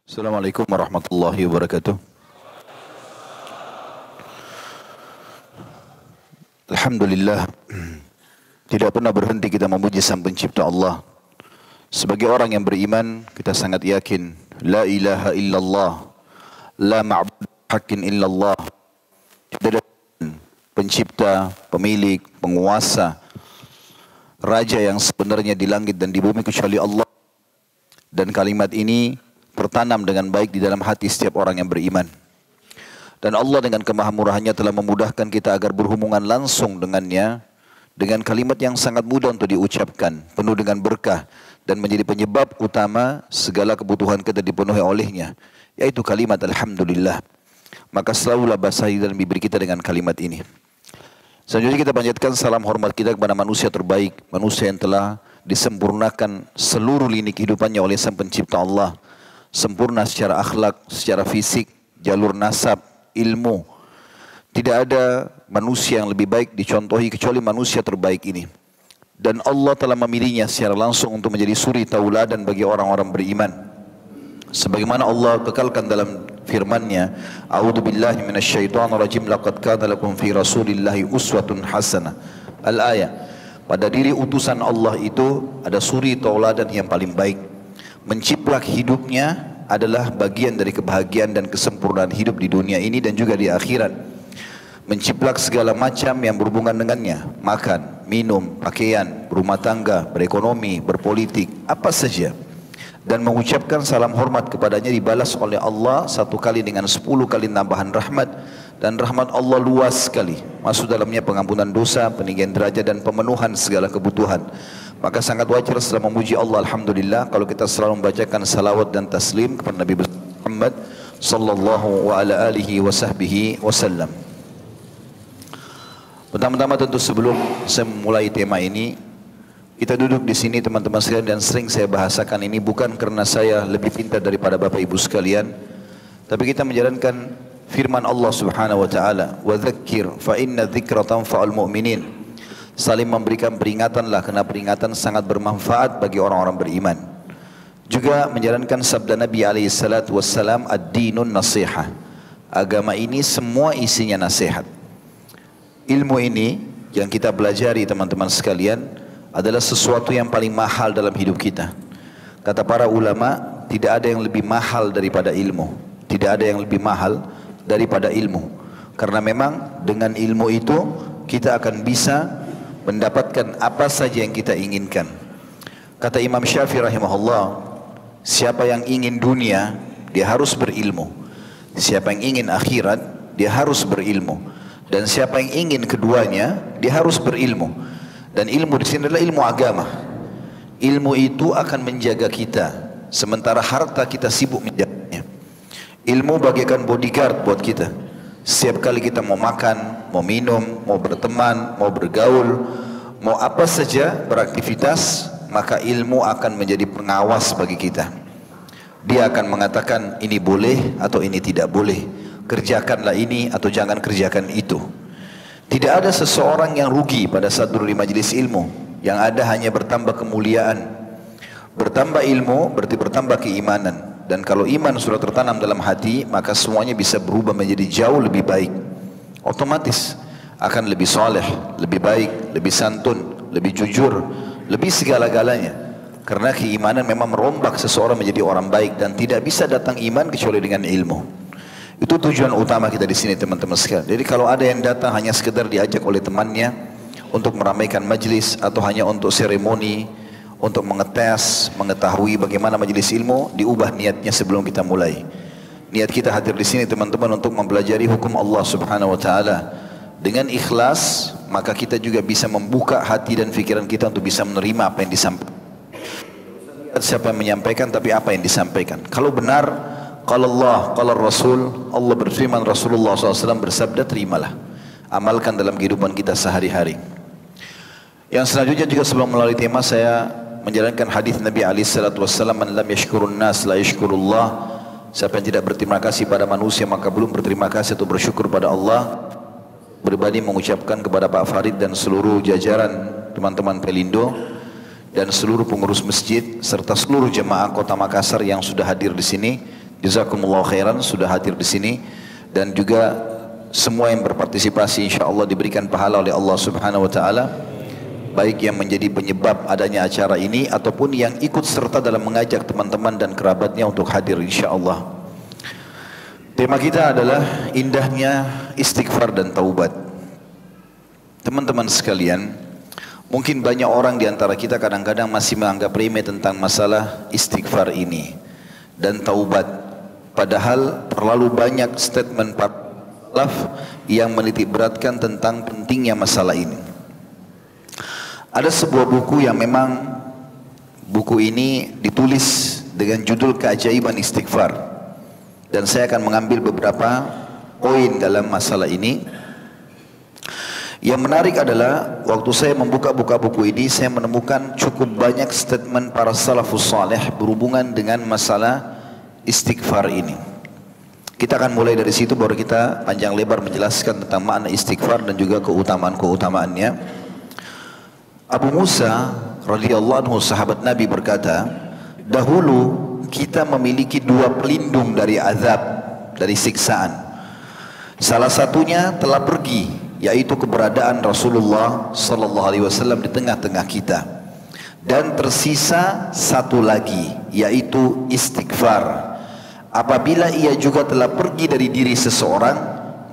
Assalamualaikum warahmatullahi wabarakatuh. Alhamdulillah, tidak pernah berhenti kita memuji Sang Pencipta Allah. Sebagai orang yang beriman, kita sangat yakin la ilaha illallah, la ma'bud haqqin illallah. Tidak ada pencipta, pemilik, penguasa, raja yang sebenarnya di langit dan di bumi kecuali Allah. Dan kalimat ini tertanam dengan baik di dalam hati setiap orang yang beriman. Dan Allah dengan kemahamurahannya telah memudahkan kita agar berhubungan langsung dengannya dengan kalimat yang sangat mudah untuk diucapkan, penuh dengan berkah dan menjadi penyebab utama segala kebutuhan kita dipenuhi olehnya, yaitu kalimat Alhamdulillah. Maka selalulah basahi dalam bibir kita dengan kalimat ini. Selanjutnya kita panjatkan salam hormat kita kepada manusia terbaik, manusia yang telah disempurnakan seluruh lini kehidupannya oleh Sang Pencipta Allah. Sempurna secara akhlak, secara fisik, jalur nasab, ilmu. Tidak ada manusia yang lebih baik dicontohi kecuali manusia terbaik ini. Dan Allah telah memilihnya secara langsung untuk menjadi suri tauladan bagi orang-orang beriman. Sebagaimana Allah kekalkan dalam firman-Nya, A'udzu billahi minasyaitonir rajim, laqad kana lakum fi rasulillahi uswatun hasanah. Al-ayah. Pada diri utusan Allah itu ada suri tauladan yang paling baik. Menciplak hidupnya adalah bagian dari kebahagiaan dan kesempurnaan hidup di dunia ini dan juga di akhirat. Menciplak segala macam yang berhubungan dengannya, makan, minum, pakaian, berumah tangga, berekonomi, berpolitik, apa saja. Dan mengucapkan salam hormat kepadanya dibalas oleh Allah 1 kali dengan 10 kali tambahan rahmat. Dan rahmat Allah luas sekali, masuk dalamnya pengampunan dosa, peninggian derajat dan pemenuhan segala kebutuhan. Maka sangat wajar setelah memuji Allah Alhamdulillah kalau kita selalu membacakan salawat dan taslim kepada Nabi Muhammad sallallahu wa ala alihi wa sahbihi wasallam. Pertama-tama tentu sebelum saya memulai tema ini, kita duduk di sini teman-teman sekalian, dan sering saya bahasakan ini bukan karena saya lebih pintar daripada Bapak Ibu sekalian, tapi kita menjalankan firman Allah Subhanahu wa taala, "Wa dzakkir fa inna dzikra tanfa'ul mu'minin." Saling memberikan peringatanlah karena peringatan sangat bermanfaat bagi orang-orang beriman. Juga menjalankan sabda Nabi alaihi salatu wassalam, "Ad-dinun nasihah." Agama ini semua isinya nasihat. Ilmu ini yang kita pelajari teman-teman sekalian adalah sesuatu yang paling mahal dalam hidup kita. Kata para ulama, tidak ada yang lebih mahal daripada ilmu. Tidak ada yang lebih mahal daripada ilmu. Karena memang dengan ilmu itu kita akan bisa mendapatkan apa saja yang kita inginkan. Kata Imam Syafi'i rahimahullah, siapa yang ingin dunia, dia harus berilmu. Siapa yang ingin akhirat, dia harus berilmu. Dan siapa yang ingin keduanya, dia harus berilmu. Dan ilmu di sini adalah ilmu agama. Ilmu itu akan menjaga kita, sementara harta kita sibuk menjaganya. Ilmu bagaikan bodyguard buat kita. Setiap kali kita mau makan, mau minum, mau berteman, mau bergaul, mau apa saja beraktivitas, maka ilmu akan menjadi pengawas bagi kita. Dia akan mengatakan ini boleh atau ini tidak boleh, kerjakanlah ini atau jangan kerjakan itu. Tidak ada seseorang yang rugi pada saat duduk di majelis ilmu. Yang ada hanya bertambah kemuliaan. Bertambah ilmu berarti bertambah keimanan. Dan kalau iman sudah tertanam dalam hati, maka semuanya bisa berubah menjadi jauh lebih baik. Otomatis akan lebih soleh, lebih baik, lebih santun, lebih jujur, lebih segala-galanya. Karena keimanan memang merombak seseorang menjadi orang baik, dan tidak bisa datang iman kecuali dengan ilmu. Itu tujuan utama kita di sini teman-teman sekalian. Jadi kalau ada yang datang hanya sekedar diajak oleh temannya untuk meramaikan majlis atau hanya untuk seremoni, untuk mengetes, mengetahui bagaimana majelis ilmu, diubah niatnya sebelum kita mulai. Niat kita hadir di sini teman-teman untuk mempelajari hukum Allah Subhanahu wa taala. Dengan ikhlas, maka kita juga bisa membuka hati dan pikiran kita untuk bisa menerima apa yang disampaikan. Siapa yang menyampaikan, tapi apa yang disampaikan. Kalau benar, qala Allah, qala Rasul, Allah berfirman, Rasulullah SAW bersabda, terimalah. Amalkan dalam kehidupan kita sehari-hari. Yang selanjutnya juga sebelum melalui tema, saya menjalankan hadis Nabi SAW, man lam yashkurun nas la yashkurullah. Siapa yang tidak berterima kasih pada manusia, maka belum berterima kasih atau bersyukur pada Allah. Berbanding mengucapkan kepada Pak Farid dan seluruh jajaran teman-teman Pelindo dan seluruh pengurus masjid serta seluruh jemaah kota Makassar yang sudah hadir di sini, Jazakumullah khairan sudah hadir di sini, dan juga semua yang berpartisipasi insyaallah diberikan pahala oleh Allah Subhanahu wa taala, baik yang menjadi penyebab adanya acara ini ataupun yang ikut serta dalam mengajak teman-teman dan kerabatnya untuk hadir insyaallah. Tema kita adalah indahnya istighfar dan taubat. Teman-teman sekalian, mungkin banyak orang di antara kita kadang-kadang masih menganggap remeh tentang masalah istighfar ini dan taubat. Padahal terlalu banyak statement salaf yang menitik beratkan tentang pentingnya masalah ini. Ada sebuah buku yang memang buku ini ditulis dengan judul Keajaiban Istighfar, dan saya akan mengambil beberapa poin dalam masalah ini. Yang menarik adalah waktu saya membuka-buka buku ini, saya menemukan cukup banyak statement para salafus saleh berhubungan dengan masalah istighfar ini. Kita akan mulai dari situ, baru kita panjang lebar menjelaskan tentang makna istighfar dan juga keutamaan-keutamaannya. Abu Musa radhiyallahu anhu sahabat Nabi berkata, dahulu kita memiliki dua pelindung dari azab, dari siksaan. Salah satunya telah pergi, yaitu keberadaan Rasulullah sallallahu alaihi wasallam di tengah-tengah kita. Dan tersisa satu lagi, yaitu istighfar. Apabila ia juga telah pergi dari diri seseorang,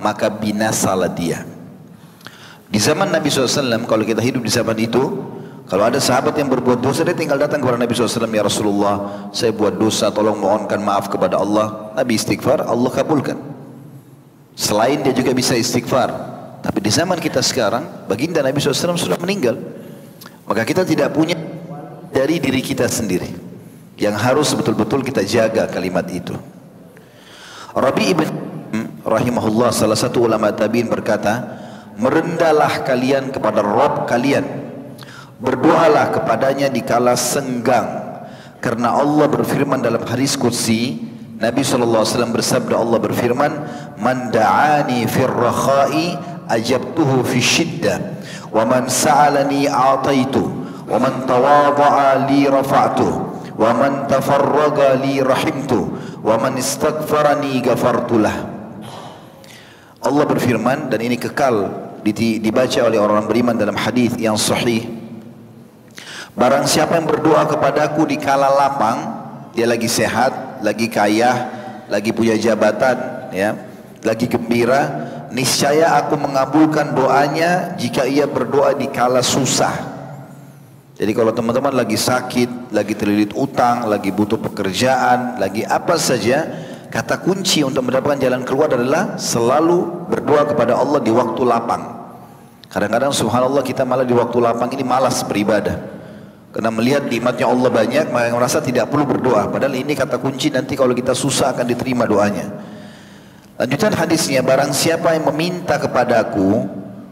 maka binasalah dia. Di zaman Nabi SAW, kalau kita hidup di zaman itu, kalau ada sahabat yang berbuat dosa, dia tinggal datang kepada Nabi SAW, ya Rasulullah, saya buat dosa, tolong mohonkan maaf kepada Allah. Nabi istighfar, Allah kabulkan. Selain dia juga bisa istighfar. Tapi di zaman kita sekarang, baginda Nabi SAW sudah meninggal. Maka kita tidak punya dari diri kita sendiri, yang harus betul-betul kita jaga kalimat itu. Rabi' ibn rahimahullah, salah satu ulama tabi'in, berkata, merendahlah kalian kepada Rabb kalian, berdoalah kepadanya di kala senggang, karena Allah berfirman dalam hadis qudsi, Nabi SAW bersabda, Allah berfirman, man da'ani fir rakha'i ajabtuhu fi syiddah, wa man sa'alani a'taitu, wa man tawadha'a li rafa'tuh, wa man tafarraga li rahimtu, wa man istaghfarani ghafartulah. Allah berfirman, dan ini kekal dibaca oleh orang-orang beriman dalam hadis yang sahih, barang siapa yang berdoa kepadaku di kala lapang, dia lagi sehat, lagi kaya, lagi punya jabatan, ya, lagi gembira, niscaya aku mengabulkan doanya jika ia berdoa di kala susah. Jadi kalau teman-teman lagi sakit, lagi terlilit utang, lagi butuh pekerjaan, lagi apa saja, kata kunci untuk mendapatkan jalan keluar adalah selalu berdoa kepada Allah di waktu lapang. Kadang-kadang subhanallah kita malah di waktu lapang ini malas beribadah, karena melihat nikmatnya Allah banyak, maka merasa tidak perlu berdoa. Padahal ini kata kunci, nanti kalau kita susah akan diterima doanya. Lanjutan hadisnya, barang siapa yang meminta kepadaku,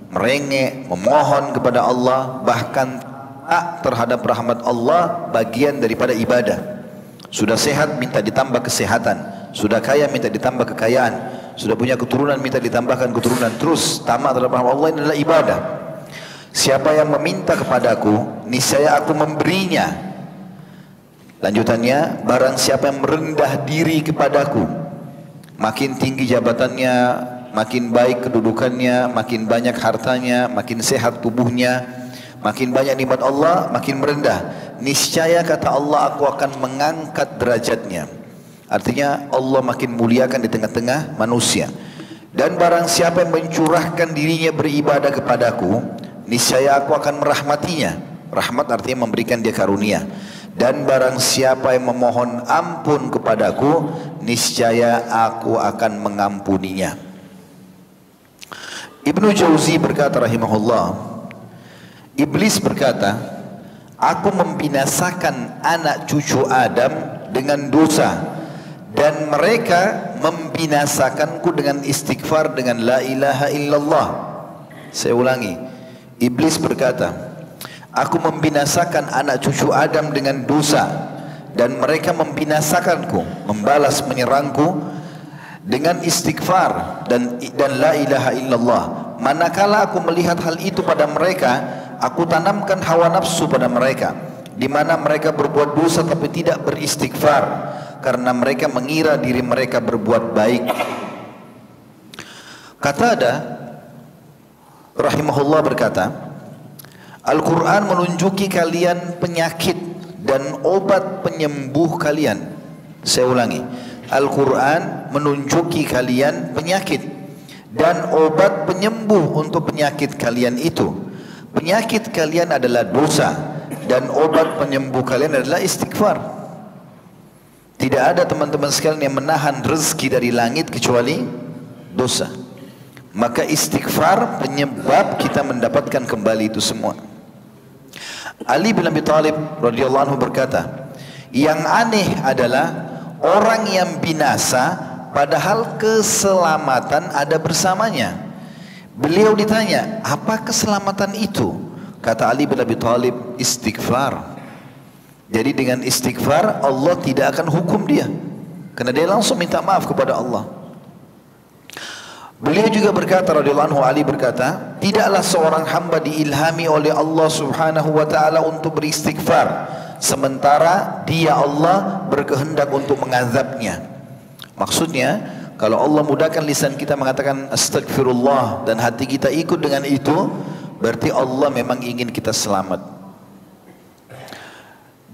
merengek, memohon kepada Allah, bahkan terhadap rahmat Allah, bagian daripada ibadah. Sudah sehat, minta ditambah kesehatan. Sudah kaya, minta ditambah kekayaan. Sudah punya keturunan, minta ditambahkan keturunan. Terus tamak terhadap rahmat Allah, ini adalah ibadah. Siapa yang meminta kepadaku, niscaya aku memberinya. Lanjutannya, barang siapa yang merendah diri kepadaku, makin tinggi jabatannya, makin baik kedudukannya, makin banyak hartanya, makin sehat tubuhnya, makin banyak nikmat Allah, makin merendah, niscaya kata Allah, aku akan mengangkat derajatnya. Artinya Allah makin muliakan di tengah-tengah manusia. Dan barang siapa yang mencurahkan dirinya beribadah kepadaku, niscaya aku akan merahmatinya. Rahmat artinya memberikan dia karunia. Dan barang siapa yang memohon ampun kepadaku, niscaya aku akan mengampuninya. Ibnu Jauzi berkata rahimahullah, Iblis berkata, aku membinasakan anak cucu Adam dengan dosa, dan mereka membinasakanku dengan istighfar, dengan la ilaha illallah. Saya ulangi, Iblis berkata, aku membinasakan anak cucu Adam dengan dosa, dan mereka membinasakanku, membalas menyerangku dengan istighfar dan la ilaha illallah. Manakala aku melihat hal itu pada mereka, aku tanamkan hawa nafsu pada mereka, di mana mereka berbuat dosa tapi tidak beristighfar. karena mereka mengira diri mereka berbuat baik. Qatadah rahimahullah berkata, Al-Quran menunjuki kalian penyakit dan obat penyembuh kalian. Saya ulangi, Al-Quran menunjuki kalian penyakit dan obat penyembuh untuk penyakit kalian itu. Penyakit kalian adalah dosa dan obat penyembuh kalian adalah istighfar. Tidak ada teman-teman sekalian yang menahan rezeki dari langit kecuali dosa. Maka istighfar penyebab kita mendapatkan kembali itu semua. Ali bin Abi Thalib radhiyallahu anhu berkata, yang aneh adalah orang yang binasa padahal keselamatan ada bersamanya. Beliau ditanya, apa keselamatan itu? Kata Ali bin Abi Thalib, istighfar. Jadi dengan istighfar Allah tidak akan hukum dia, karena dia langsung minta maaf kepada Allah. Beliau juga berkata radhiyallahu anhu, Ali berkata, tidaklah seorang hamba diilhami oleh Allah subhanahu wa ta'ala untuk beristighfar sementara dia Allah berkehendak untuk mengazabnya. Maksudnya, kalau Allah mudahkan lisan kita mengatakan astagfirullah dan hati kita ikut dengan itu, berarti Allah memang ingin kita selamat.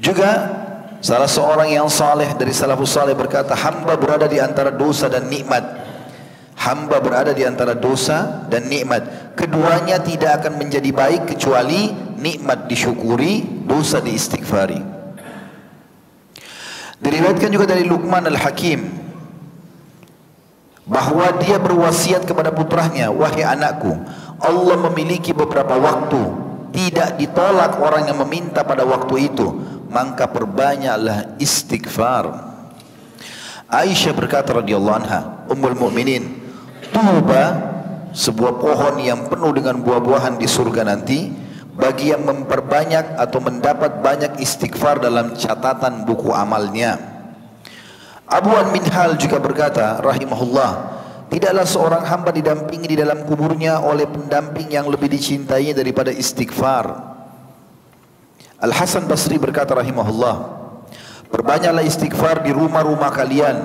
Juga salah seorang yang saleh dari salafus saleh berkata, hamba berada di antara dosa dan nikmat. Hamba berada di antara dosa dan nikmat. Keduanya tidak akan menjadi baik kecuali nikmat disyukuri, dosa diistighfari. Diriwayatkan juga dari Luqman Al-Hakim bahwa dia berwasiat kepada putranya, wahai anakku, Allah memiliki beberapa waktu, tidak ditolak orang yang meminta pada waktu itu, maka perbanyaklah istighfar. Aisyah berkata radhiyallahu anha, Ummul Mukminin, Tuba, sebuah pohon yang penuh dengan buah-buahan di surga nanti, bagi yang memperbanyak atau mendapat banyak istighfar dalam catatan buku amalnya. Abu An-Minhal juga berkata rahimahullah, tidaklah seorang hamba didampingi di dalam kuburnya oleh pendamping yang lebih dicintainya daripada istighfar. Al-Hasan Basri berkata rahimahullah, perbanyaklah istighfar di rumah-rumah kalian,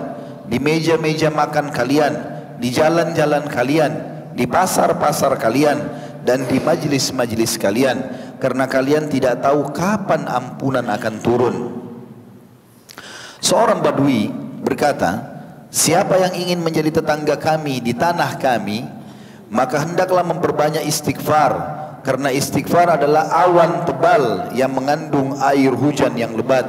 di meja-meja makan kalian, di jalan-jalan kalian, di pasar-pasar kalian, dan di majlis-majlis kalian, karena kalian tidak tahu kapan ampunan akan turun. Seorang Badui berkata, siapa yang ingin menjadi tetangga kami di tanah kami, maka hendaklah memperbanyak istighfar, karena istighfar adalah awan tebal yang mengandung air hujan yang lebat.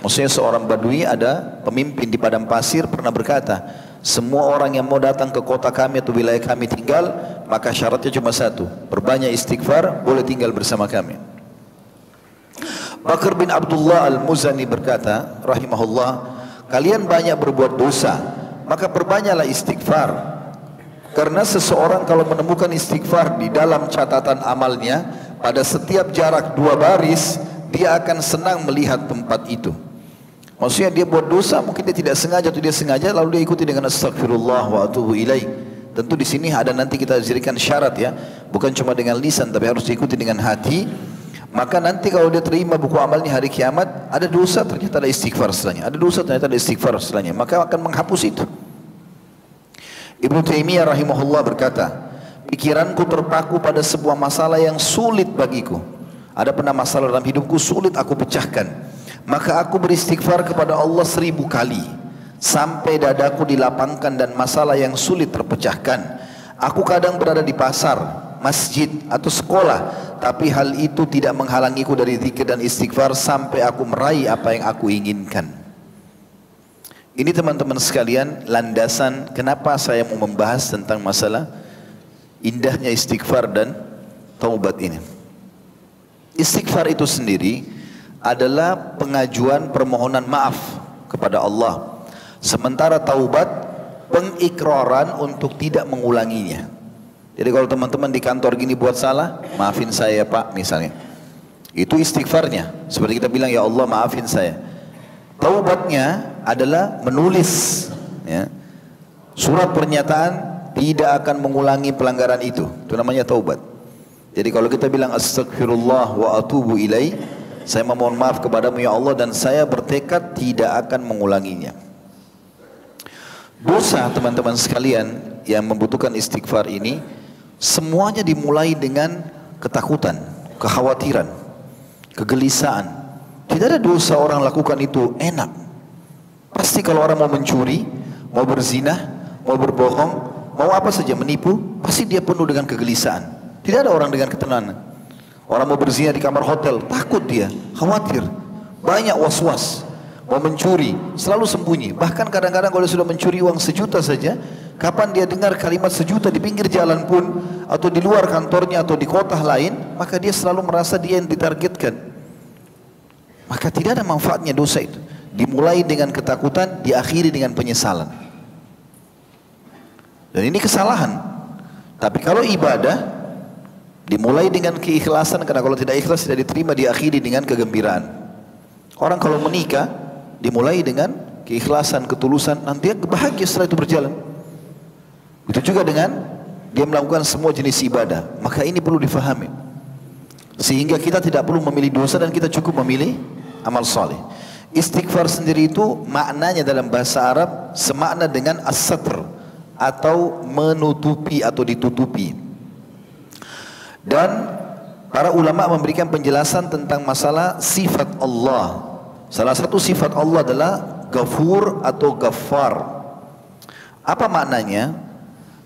Maksudnya seorang Badui, ada pemimpin di padang pasir pernah berkata, semua orang yang mau datang ke kota kami atau wilayah kami tinggal, maka syaratnya cuma satu, perbanyak istighfar, boleh tinggal bersama kami. Bakr bin Abdullah Al-Muzani berkata rahimahullah, kalian banyak berbuat dosa, maka perbanyaklah istighfar, karena seseorang kalau menemukan istighfar di dalam catatan amalnya pada setiap jarak 2 baris, dia akan senang melihat tempat itu. Maksudnya dia buat dosa, mungkin dia tidak sengaja atau dia sengaja, lalu dia ikuti dengan astagfirullah wa atubu ilaih. Tentu di sini ada nanti kita jadikan syarat ya, bukan cuma dengan lisan tapi harus diikuti dengan hati. Maka nanti kalau dia terima buku amalnya hari kiamat, ada dosa ternyata ada istighfar setelahnya, ada dosa ternyata ada istighfar setelahnya, maka akan menghapus itu. Ibnu Taimiyah rahimahullah berkata, pikiranku terpaku pada sebuah masalah yang sulit bagiku. Ada pernah masalah dalam hidupku sulit aku pecahkan, maka aku beristighfar kepada Allah 1000 kali sampai dadaku dilapangkan dan masalah yang sulit terpecahkan. Aku kadang berada di pasar, masjid atau sekolah, tapi hal itu tidak menghalangiku dari zikir dan istighfar sampai aku meraih apa yang aku inginkan. Ini teman-teman sekalian landasan kenapa saya mau membahas tentang masalah indahnya istighfar dan taubat ini. Istighfar itu sendiri adalah pengajuan permohonan maaf kepada Allah. Sementara taubat pengikraran untuk tidak mengulanginya. Jadi kalau teman-teman di kantor gini buat salah, maafin saya Pak misalnya, itu istighfarnya. Seperti kita bilang, ya Allah maafin saya. Taubatnya adalah menulis ya, surat pernyataan tidak akan mengulangi pelanggaran itu. Itu namanya taubat. Jadi kalau kita bilang astagfirullah wa atubu ilaih, saya memohon maaf kepadamu ya Allah dan saya bertekad tidak akan mengulanginya. Dosa teman-teman sekalian yang membutuhkan istighfar ini semuanya dimulai dengan ketakutan, kekhawatiran, kegelisahan. Tidak ada dosa orang lakukan itu enak. Pasti kalau orang mau mencuri, mau berzina, mau berbohong, mau apa saja menipu, pasti dia penuh dengan kegelisahan. Tidak ada orang dengan ketenangan. Orang mau berzina di kamar hotel, takut dia, khawatir, banyak was-was. Mau mencuri, selalu sembunyi. Bahkan kadang-kadang kalau dia sudah mencuri uang 1 juta saja, kapan dia dengar kalimat 1 juta di pinggir jalan pun, atau di luar kantornya, atau di kota lain, maka dia selalu merasa dia yang ditargetkan. Maka tidak ada manfaatnya dosa itu. Dimulai dengan ketakutan, diakhiri dengan penyesalan. Dan ini kesalahan. Tapi kalau ibadah, dimulai dengan keikhlasan, karena kalau tidak ikhlas tidak diterima, diakhiri dengan kegembiraan. Orang kalau menikah, dimulai dengan keikhlasan, ketulusan, nanti bahagia setelah itu berjalan. Itu juga dengan dia melakukan semua jenis ibadah. Maka ini perlu difahami. Sehingga kita tidak perlu memilih dosa dan kita cukup memilih amal saleh. Istighfar sendiri itu maknanya dalam bahasa Arab semakna dengan as-satr atau menutupi atau ditutupi. Dan para ulama memberikan penjelasan tentang masalah sifat Allah. Salah satu sifat Allah adalah Ghafur atau Ghaffar. Apa maknanya?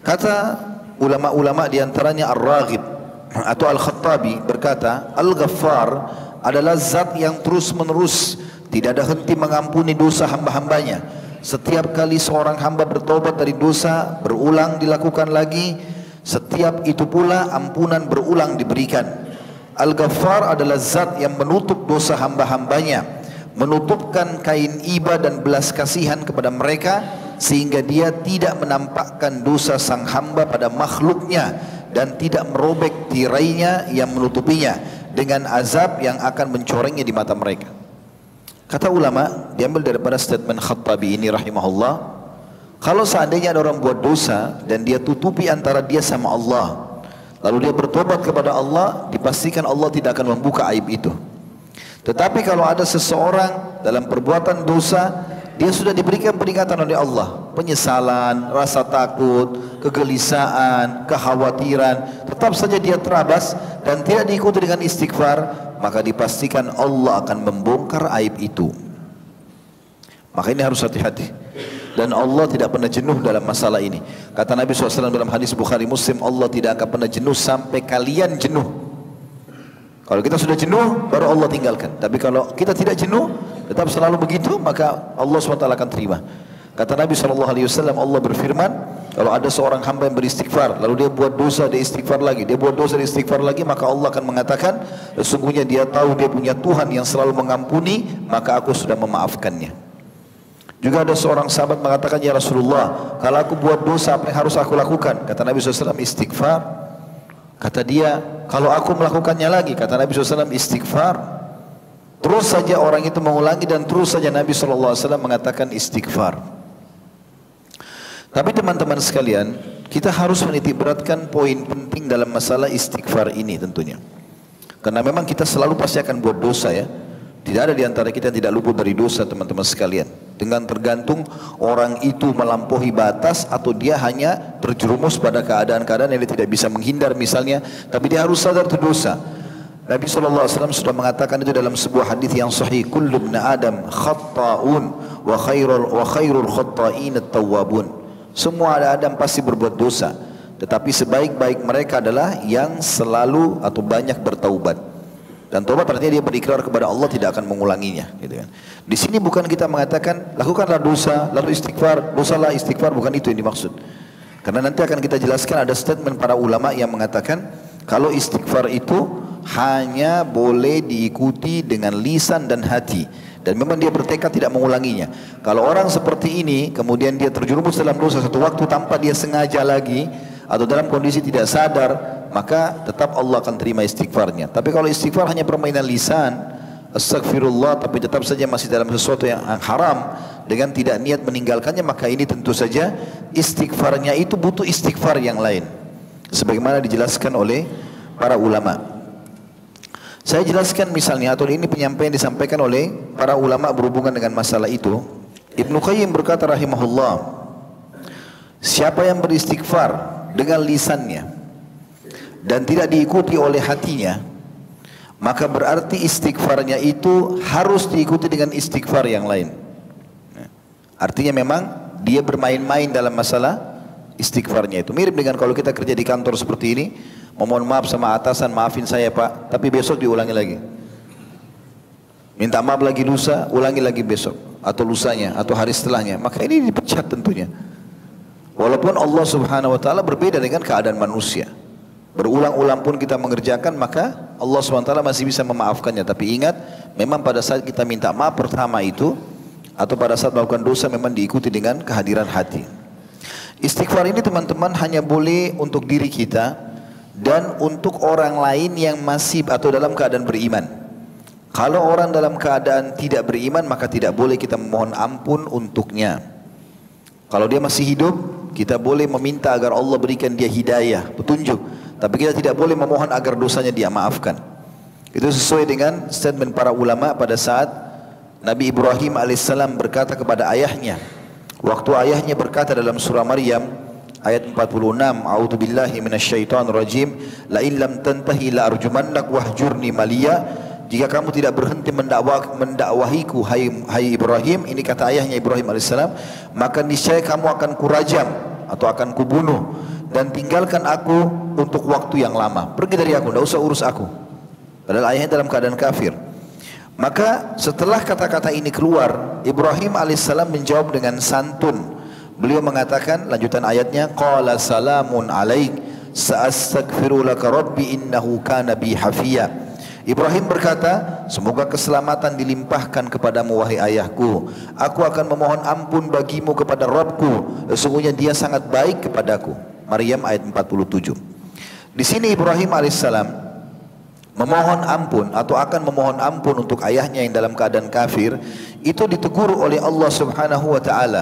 Kata ulama-ulama diantaranya Ar-Raghib atau Al-Khattabi berkata, Al-Ghaffar adalah zat yang terus menerus tidak ada henti mengampuni dosa hamba-hambanya. Setiap kali seorang hamba bertobat dari dosa, berulang dilakukan lagi, setiap itu pula ampunan berulang diberikan. Al-Ghaffar adalah zat yang menutup dosa hamba-hambanya, menutupkan kain iba dan belas kasihan kepada mereka, sehingga dia tidak menampakkan dosa sang hamba pada makhluknya dan tidak merobek tirainya yang menutupinya dengan azab yang akan mencorengnya di mata mereka. Kata ulama, diambil daripada statement Khattabi ini rahimahullah, kalau seandainya ada orang buat dosa dan dia tutupi antara dia sama Allah, lalu dia bertobat kepada Allah, dipastikan Allah tidak akan membuka aib itu. Tetapi kalau ada seseorang dalam perbuatan dosa, dia sudah diberikan peringatan oleh Allah, penyesalan, rasa takut, kegelisahan, kekhawatiran, tetap saja dia terabas dan tidak diikuti dengan istighfar, maka dipastikan Allah akan membongkar aib itu. Maka ini harus hati-hati. Dan Allah tidak pernah jenuh dalam masalah ini. Kata Nabi SAW dalam hadis Bukhari Muslim, Allah tidak akan pernah jenuh sampai kalian jenuh. Kalau kita sudah jenuh, baru Allah tinggalkan. Tapi kalau kita tidak jenuh, tetap selalu begitu, maka Allah SWT akan terima. Kata Nabi SAW, Allah berfirman, kalau ada seorang hamba yang beristighfar, lalu dia buat dosa, dia istighfar lagi, dia buat dosa, dia istighfar lagi, maka Allah akan mengatakan, sesungguhnya dia tahu dia punya Tuhan yang selalu mengampuni, maka aku sudah memaafkannya. Juga ada seorang sahabat mengatakan, ya Rasulullah, kalau aku buat dosa, apa yang harus aku lakukan? Kata Nabi SAW, istighfar. Kata dia, kalau aku melakukannya lagi, kata Nabi SAW, istighfar. Terus saja orang itu mengulangi dan terus saja Nabi SAW mengatakan istighfar. Tapi teman-teman sekalian, kita harus menitik beratkan poin penting dalam masalah istighfar ini tentunya. Karena memang kita selalu pasti akan buat dosa ya. Tidak ada di antara kita yang tidak luput dari dosa teman-teman sekalian. Dengan tergantung orang itu melampaui batas atau dia hanya terjerumus pada keadaan-keadaan yang dia tidak bisa menghindar misalnya. Tapi dia harus sadar itu dosa. Nabi SAW sudah mengatakan itu dalam sebuah hadis yang sahih. Kullu ibn Adam khatta'un wa khairul khatta'in at-tawwabun. Semua Adam pasti berbuat dosa. Tetapi sebaik-baik mereka adalah yang selalu atau banyak bertaubat. Dan taubat artinya dia berikrar kepada Allah tidak akan mengulanginya, gitu kan. Di sini bukan kita mengatakan lakukanlah dosa lalu istighfar, dosalah istighfar, bukan itu yang dimaksud. Karena nanti akan kita jelaskan ada statement para ulama yang mengatakan kalau istighfar itu hanya boleh diikuti dengan lisan dan hati. Dan memang dia bertekad tidak mengulanginya. Kalau orang seperti ini kemudian dia terjerumus dalam dosa satu waktu tanpa dia sengaja lagi atau dalam kondisi tidak sadar, maka tetap Allah akan terima istighfarnya. Tapi kalau istighfar hanya permainan lisan, astagfirullah, tapi tetap saja masih dalam sesuatu yang haram dengan tidak niat meninggalkannya, maka ini tentu saja istighfarnya itu butuh istighfar yang lain. Sebagaimana dijelaskan oleh para ulama. Saya jelaskan misalnya, atau ini penyampaian disampaikan oleh para ulama berhubungan dengan masalah itu. Ibnu Qayyim berkata rahimahullah, siapa yang beristighfar dengan lisannya dan tidak diikuti oleh hatinya, maka berarti istighfarnya itu harus diikuti dengan istighfar yang lain. Artinya memang dia bermain-main dalam masalah istighfarnya itu. Mirip dengan kalau kita kerja di kantor seperti ini, memohon maaf sama atasan, maafin saya pak, tapi besok diulangi lagi. Minta maaf lagi lusa, ulangi lagi besok, atau lusanya, atau hari setelahnya. Maka ini dipecat tentunya. Walaupun Allah subhanahu wa ta'ala berbeda dengan keadaan manusia. Berulang-ulang pun kita mengerjakan, maka Allah subhanahu wa ta'ala masih bisa memaafkannya. Tapi ingat, memang pada saat kita minta maaf pertama itu, atau pada saat melakukan dosa memang diikuti dengan kehadiran hati. Istighfar ini teman-teman hanya boleh untuk diri kita dan untuk orang lain yang masih atau dalam keadaan beriman. Kalau orang dalam keadaan tidak beriman, maka tidak boleh kita memohon ampun untuknya. Kalau dia masih hidup, kita boleh meminta agar Allah berikan dia hidayah, petunjuk. Tapi kita tidak boleh memohon agar dosanya dia maafkan. Itu sesuai dengan statement para ulama pada saat Nabi Ibrahim alaihissalam berkata kepada ayahnya, waktu ayahnya berkata dalam surah Maryam ayat 46, a'udzubillahi minasyaitonirrajim, la in lam tantahi la arjumannak wahjurni maliya, jika kamu tidak berhenti mendakwahiku hai Ibrahim, ini kata ayahnya Ibrahim alaihissalam, maka niscaya kamu akan kurajam atau akan kubunuh dan tinggalkan aku untuk waktu yang lama. Pergi dari aku, tidak usah urus aku. Padahal ayahnya dalam keadaan kafir. Maka setelah kata-kata ini keluar, Ibrahim alaihissalam menjawab dengan santun. Beliau mengatakan, lanjutan ayatnya, qala salamun alaik sa'astaghfiru laka rabbi innahu kana bi hafiya. Ibrahim berkata, semoga keselamatan dilimpahkan kepadamu wahai ayahku. Aku akan memohon ampun bagimu kepada Rabbku, sesungguhnya dia sangat baik kepadaku. Maryam ayat 47. Di sini Ibrahim alaihissalam memohon ampun atau akan memohon ampun untuk ayahnya yang dalam keadaan kafir, itu ditegur oleh Allah subhanahu wa ta'ala.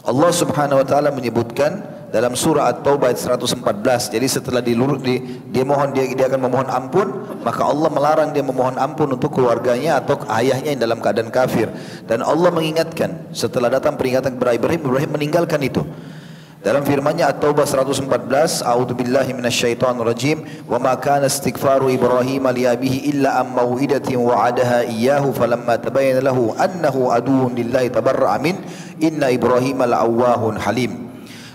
Allah subhanahu wa ta'ala menyebutkan dalam surah At-Taubah ayat 114. Jadi setelah dia akan memohon ampun, maka Allah melarang dia memohon ampun untuk keluarganya atau ayahnya yang dalam keadaan kafir. Dan Allah mengingatkan, setelah datang peringatan kepada Ibrahim, Ibrahim meninggalkan itu. Dalam firman-Nya At-Taubah 114, a'udzubillahi minasyaitonirrajim, wa ma kana istighfaru Ibrahim li abihi illa am mau'idatin wa'adaha iyyahu falamma tabayyana lahu annahu aduwwun lillahi tabarra'a min inna Ibrahim la'awwahun halim.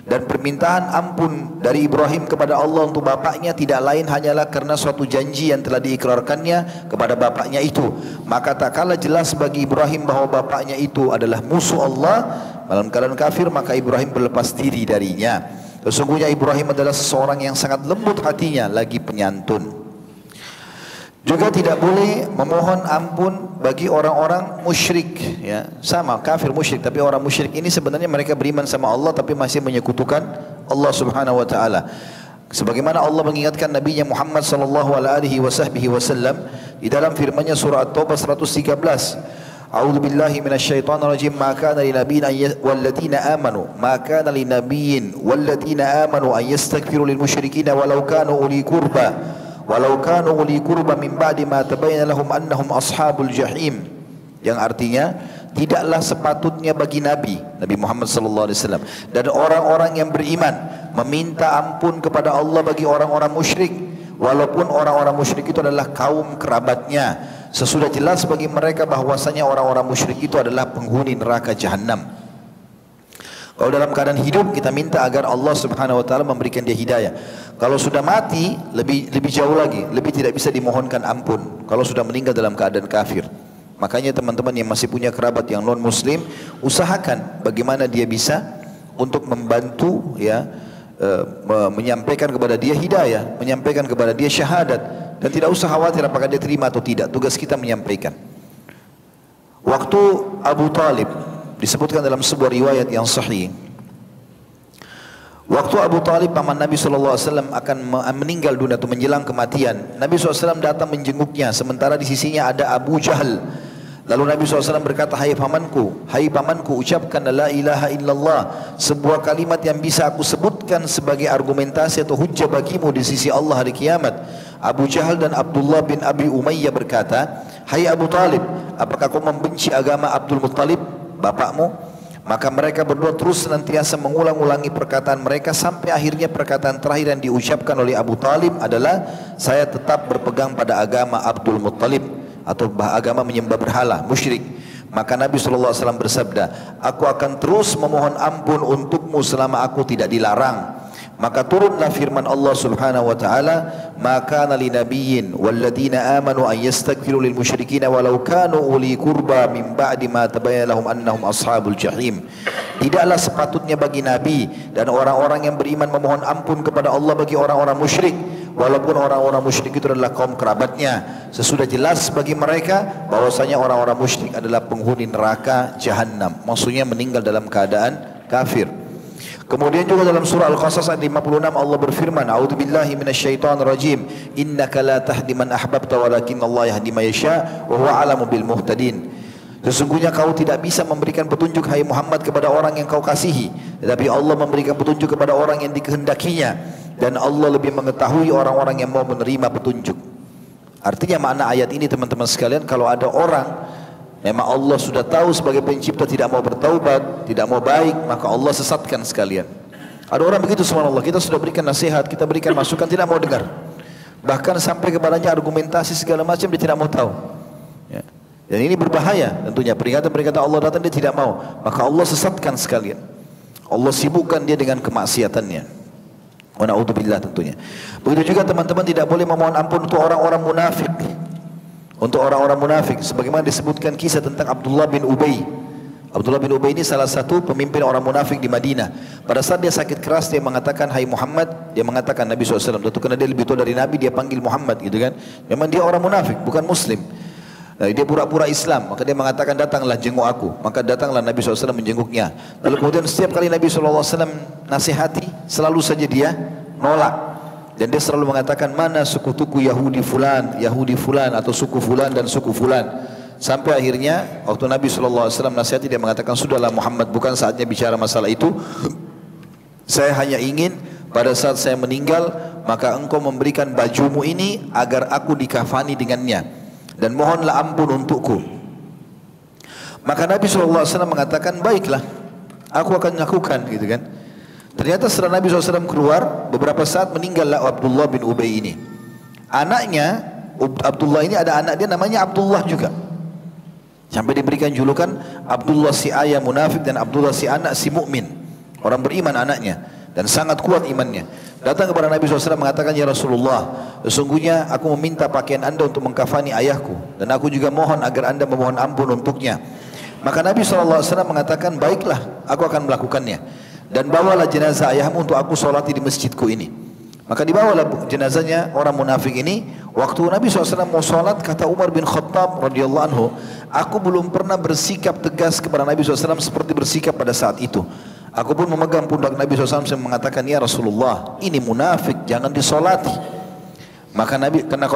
Dan permintaan ampun dari Ibrahim kepada Allah untuk bapaknya tidak lain hanyalah karena suatu janji yang telah diikrarkannya kepada bapaknya itu. Maka tak kalah jelas bagi Ibrahim bahwa bapaknya itu adalah musuh Allah dalam keadaan kafir, maka Ibrahim berlepas diri darinya. Sesungguhnya Ibrahim adalah seseorang yang sangat lembut hatinya, lagi penyantun. Juga tidak boleh memohon ampun bagi orang-orang musyrik, ya. Sama kafir musyrik, tapi orang musyrik ini sebenarnya mereka beriman sama Allah tapi masih menyekutukan Allah Subhanahu wa taala. Sebagaimana Allah mengingatkan Nabi-Nya Muhammad sallallahu alaihi wasallam di dalam firman-Nya surah At-Taubah 113. A'udzu billahi minasyaitonir rajim, ma kana lin nabiyyin walladzina amanu ma kana lin nabiyyin walladzina amanu an yastaghfiru lil musyrikeen walau kanu uli qurba walau kanu uli qurba min ba'di ma tabayyana lahum annahum ashabul jahim, yang artinya tidaklah sepatutnya bagi Nabi Muhammad sallallahu alaihi wasallam dan orang-orang yang beriman meminta ampun kepada Allah bagi orang-orang musyrik, walaupun orang-orang musyrik itu adalah kaum kerabatnya, sesudah jelas bagi mereka bahwasanya orang-orang musyrik itu adalah penghuni neraka jahanam. Kalau dalam keadaan hidup kita minta agar Allah Subhanahu wa taala memberikan dia hidayah. Kalau sudah mati lebih jauh lagi, lebih tidak bisa dimohonkan ampun kalau sudah meninggal dalam keadaan kafir. Makanya teman-teman yang masih punya kerabat yang non muslim, usahakan bagaimana dia bisa untuk membantu, ya, menyampaikan kepada dia hidayah, menyampaikan kepada dia syahadat, dan tidak usah khawatir apakah dia terima atau tidak. Tugas kita menyampaikan. Waktu Abu Talib disebutkan dalam sebuah riwayat yang sahih, waktu Abu Talib paman Nabi SAW akan meninggal dunia atau menjelang kematian, Nabi SAW datang menjenguknya, sementara di sisinya ada Abu Jahal. Lalu Nabi SAW berkata, hai pamanku, ucapkan la ilaha illallah, sebuah kalimat yang bisa aku sebutkan sebagai argumentasi atau hujjah bagimu di sisi Allah hari kiamat. Abu Jahal dan Abdullah bin Abi Umayyah berkata, "Hai Abu Talib, apakah kau membenci agama Abdul Muttalib, bapakmu?" Maka mereka berdua terus senantiasa mengulang-ulangi perkataan mereka sampai akhirnya perkataan terakhir yang diucapkan oleh Abu Talib adalah, "Saya tetap berpegang pada agama Abdul Muttalib," atau agama menyembah berhala, musyrik. Maka Nabi SAW bersabda, "Aku akan terus memohon ampun untukmu selama aku tidak dilarang." Maka turunlah firman Allah Subhanahu wa taala, "Ma kana li nabiyyin walladzina amanu an yastaghfiru lil musyrikin walau kanu uli qurba min ba'di ma tabayyana lahum annahum ashabul jahim." Tidaklah sepatutnya bagi nabi dan orang-orang yang beriman memohon ampun kepada Allah bagi orang-orang musyrik, walaupun orang-orang musyrik itu adalah kaum kerabatnya. Sesudah jelas bagi mereka bahwasanya orang-orang musyrik adalah penghuni neraka jahanam. Maksudnya meninggal dalam keadaan kafir. Kemudian juga dalam surah Al-Qasas ayat 56 Allah berfirman, "A'udzubillahi minasyaitonir rajim. Innaka la tahdi man ahbabta walakinnallaha yahdi man yasha wa huwa 'alamu bil muhtadin." Sesungguhnya kau tidak bisa memberikan petunjuk hai Muhammad kepada orang yang kau kasihi, tetapi Allah memberikan petunjuk kepada orang yang dikehendakinya, dan Allah lebih mengetahui orang-orang yang mau menerima petunjuk. Artinya makna ayat ini teman-teman sekalian, kalau ada orang memang Allah sudah tahu sebagai pencipta tidak mau bertaubat, tidak mau baik, maka Allah sesatkan sekalian. Ada orang begitu, subhanallah, kita sudah berikan nasihat, kita berikan masukan, tidak mau dengar. Bahkan sampai kepadanya argumentasi segala macam, dia tidak mau tahu. Ya. Dan ini berbahaya tentunya, peringatan-peringatan Allah datang dia tidak mau, maka Allah sesatkan sekalian. Allah sibukkan dia dengan kemaksiatannya. Wa na'udzubillah tentunya. Begitu juga teman-teman tidak boleh memohon ampun untuk orang-orang munafik. Untuk orang-orang munafik, sebagaimana disebutkan kisah tentang Abdullah bin Ubay. Abdullah bin Ubay ini salah satu pemimpin orang munafik di Madinah. Pada saat dia sakit keras, dia mengatakan, "Hai Muhammad," dia mengatakan Nabi SAW, tentu karena dia lebih tua dari Nabi, dia panggil Muhammad gitu kan. Memang dia orang munafik, bukan muslim. Nah, dia pura-pura Islam, maka dia mengatakan, "Datanglah jenguk aku." Maka datanglah Nabi SAW menjenguknya. Lalu kemudian setiap kali Nabi SAW nasihati, selalu saja dia nolak. Dan dia selalu mengatakan, "Mana suku-tuku Yahudi fulan atau suku fulan dan suku fulan." Sampai akhirnya waktu Nabi SAW nasihati, dia mengatakan, "Sudahlah Muhammad, bukan saatnya bicara masalah itu. Saya hanya ingin pada saat saya meninggal, maka engkau memberikan bajumu ini agar aku dikafani dengannya, dan mohonlah ampun untukku." Maka Nabi SAW mengatakan, "Baiklah, aku akan lakukan," gitu kan. Ternyata setelah Nabi SAW keluar, beberapa saat meninggallah Abdullah bin Ubay ini. Anaknya, Abdullah ini ada anak dia namanya Abdullah juga. Sampai diberikan julukan Abdullah si ayah munafik dan Abdullah si anak si mukmin. Orang beriman anaknya dan sangat kuat imannya. Datang kepada Nabi SAW mengatakan, "Ya Rasulullah, sesungguhnya aku meminta pakaian anda untuk mengkafani ayahku, dan aku juga mohon agar anda memohon ampun untuknya." Maka Nabi SAW mengatakan, "Baiklah, aku akan melakukannya. Dan bawalah jenazah ayahmu untuk aku solati di masjidku ini." Maka dibawalah jenazahnya orang munafik ini. Waktu Nabi SAW mau solat, kata Umar bin Khattab radhiyallahu anhu, "Aku belum pernah bersikap tegas kepada Nabi SAW seperti bersikap pada saat itu. Aku pun memegang pundak Nabi SAW dan mengatakan, 'Ya Rasulullah, ini munafik, jangan disolati.' Maka Nabi, karena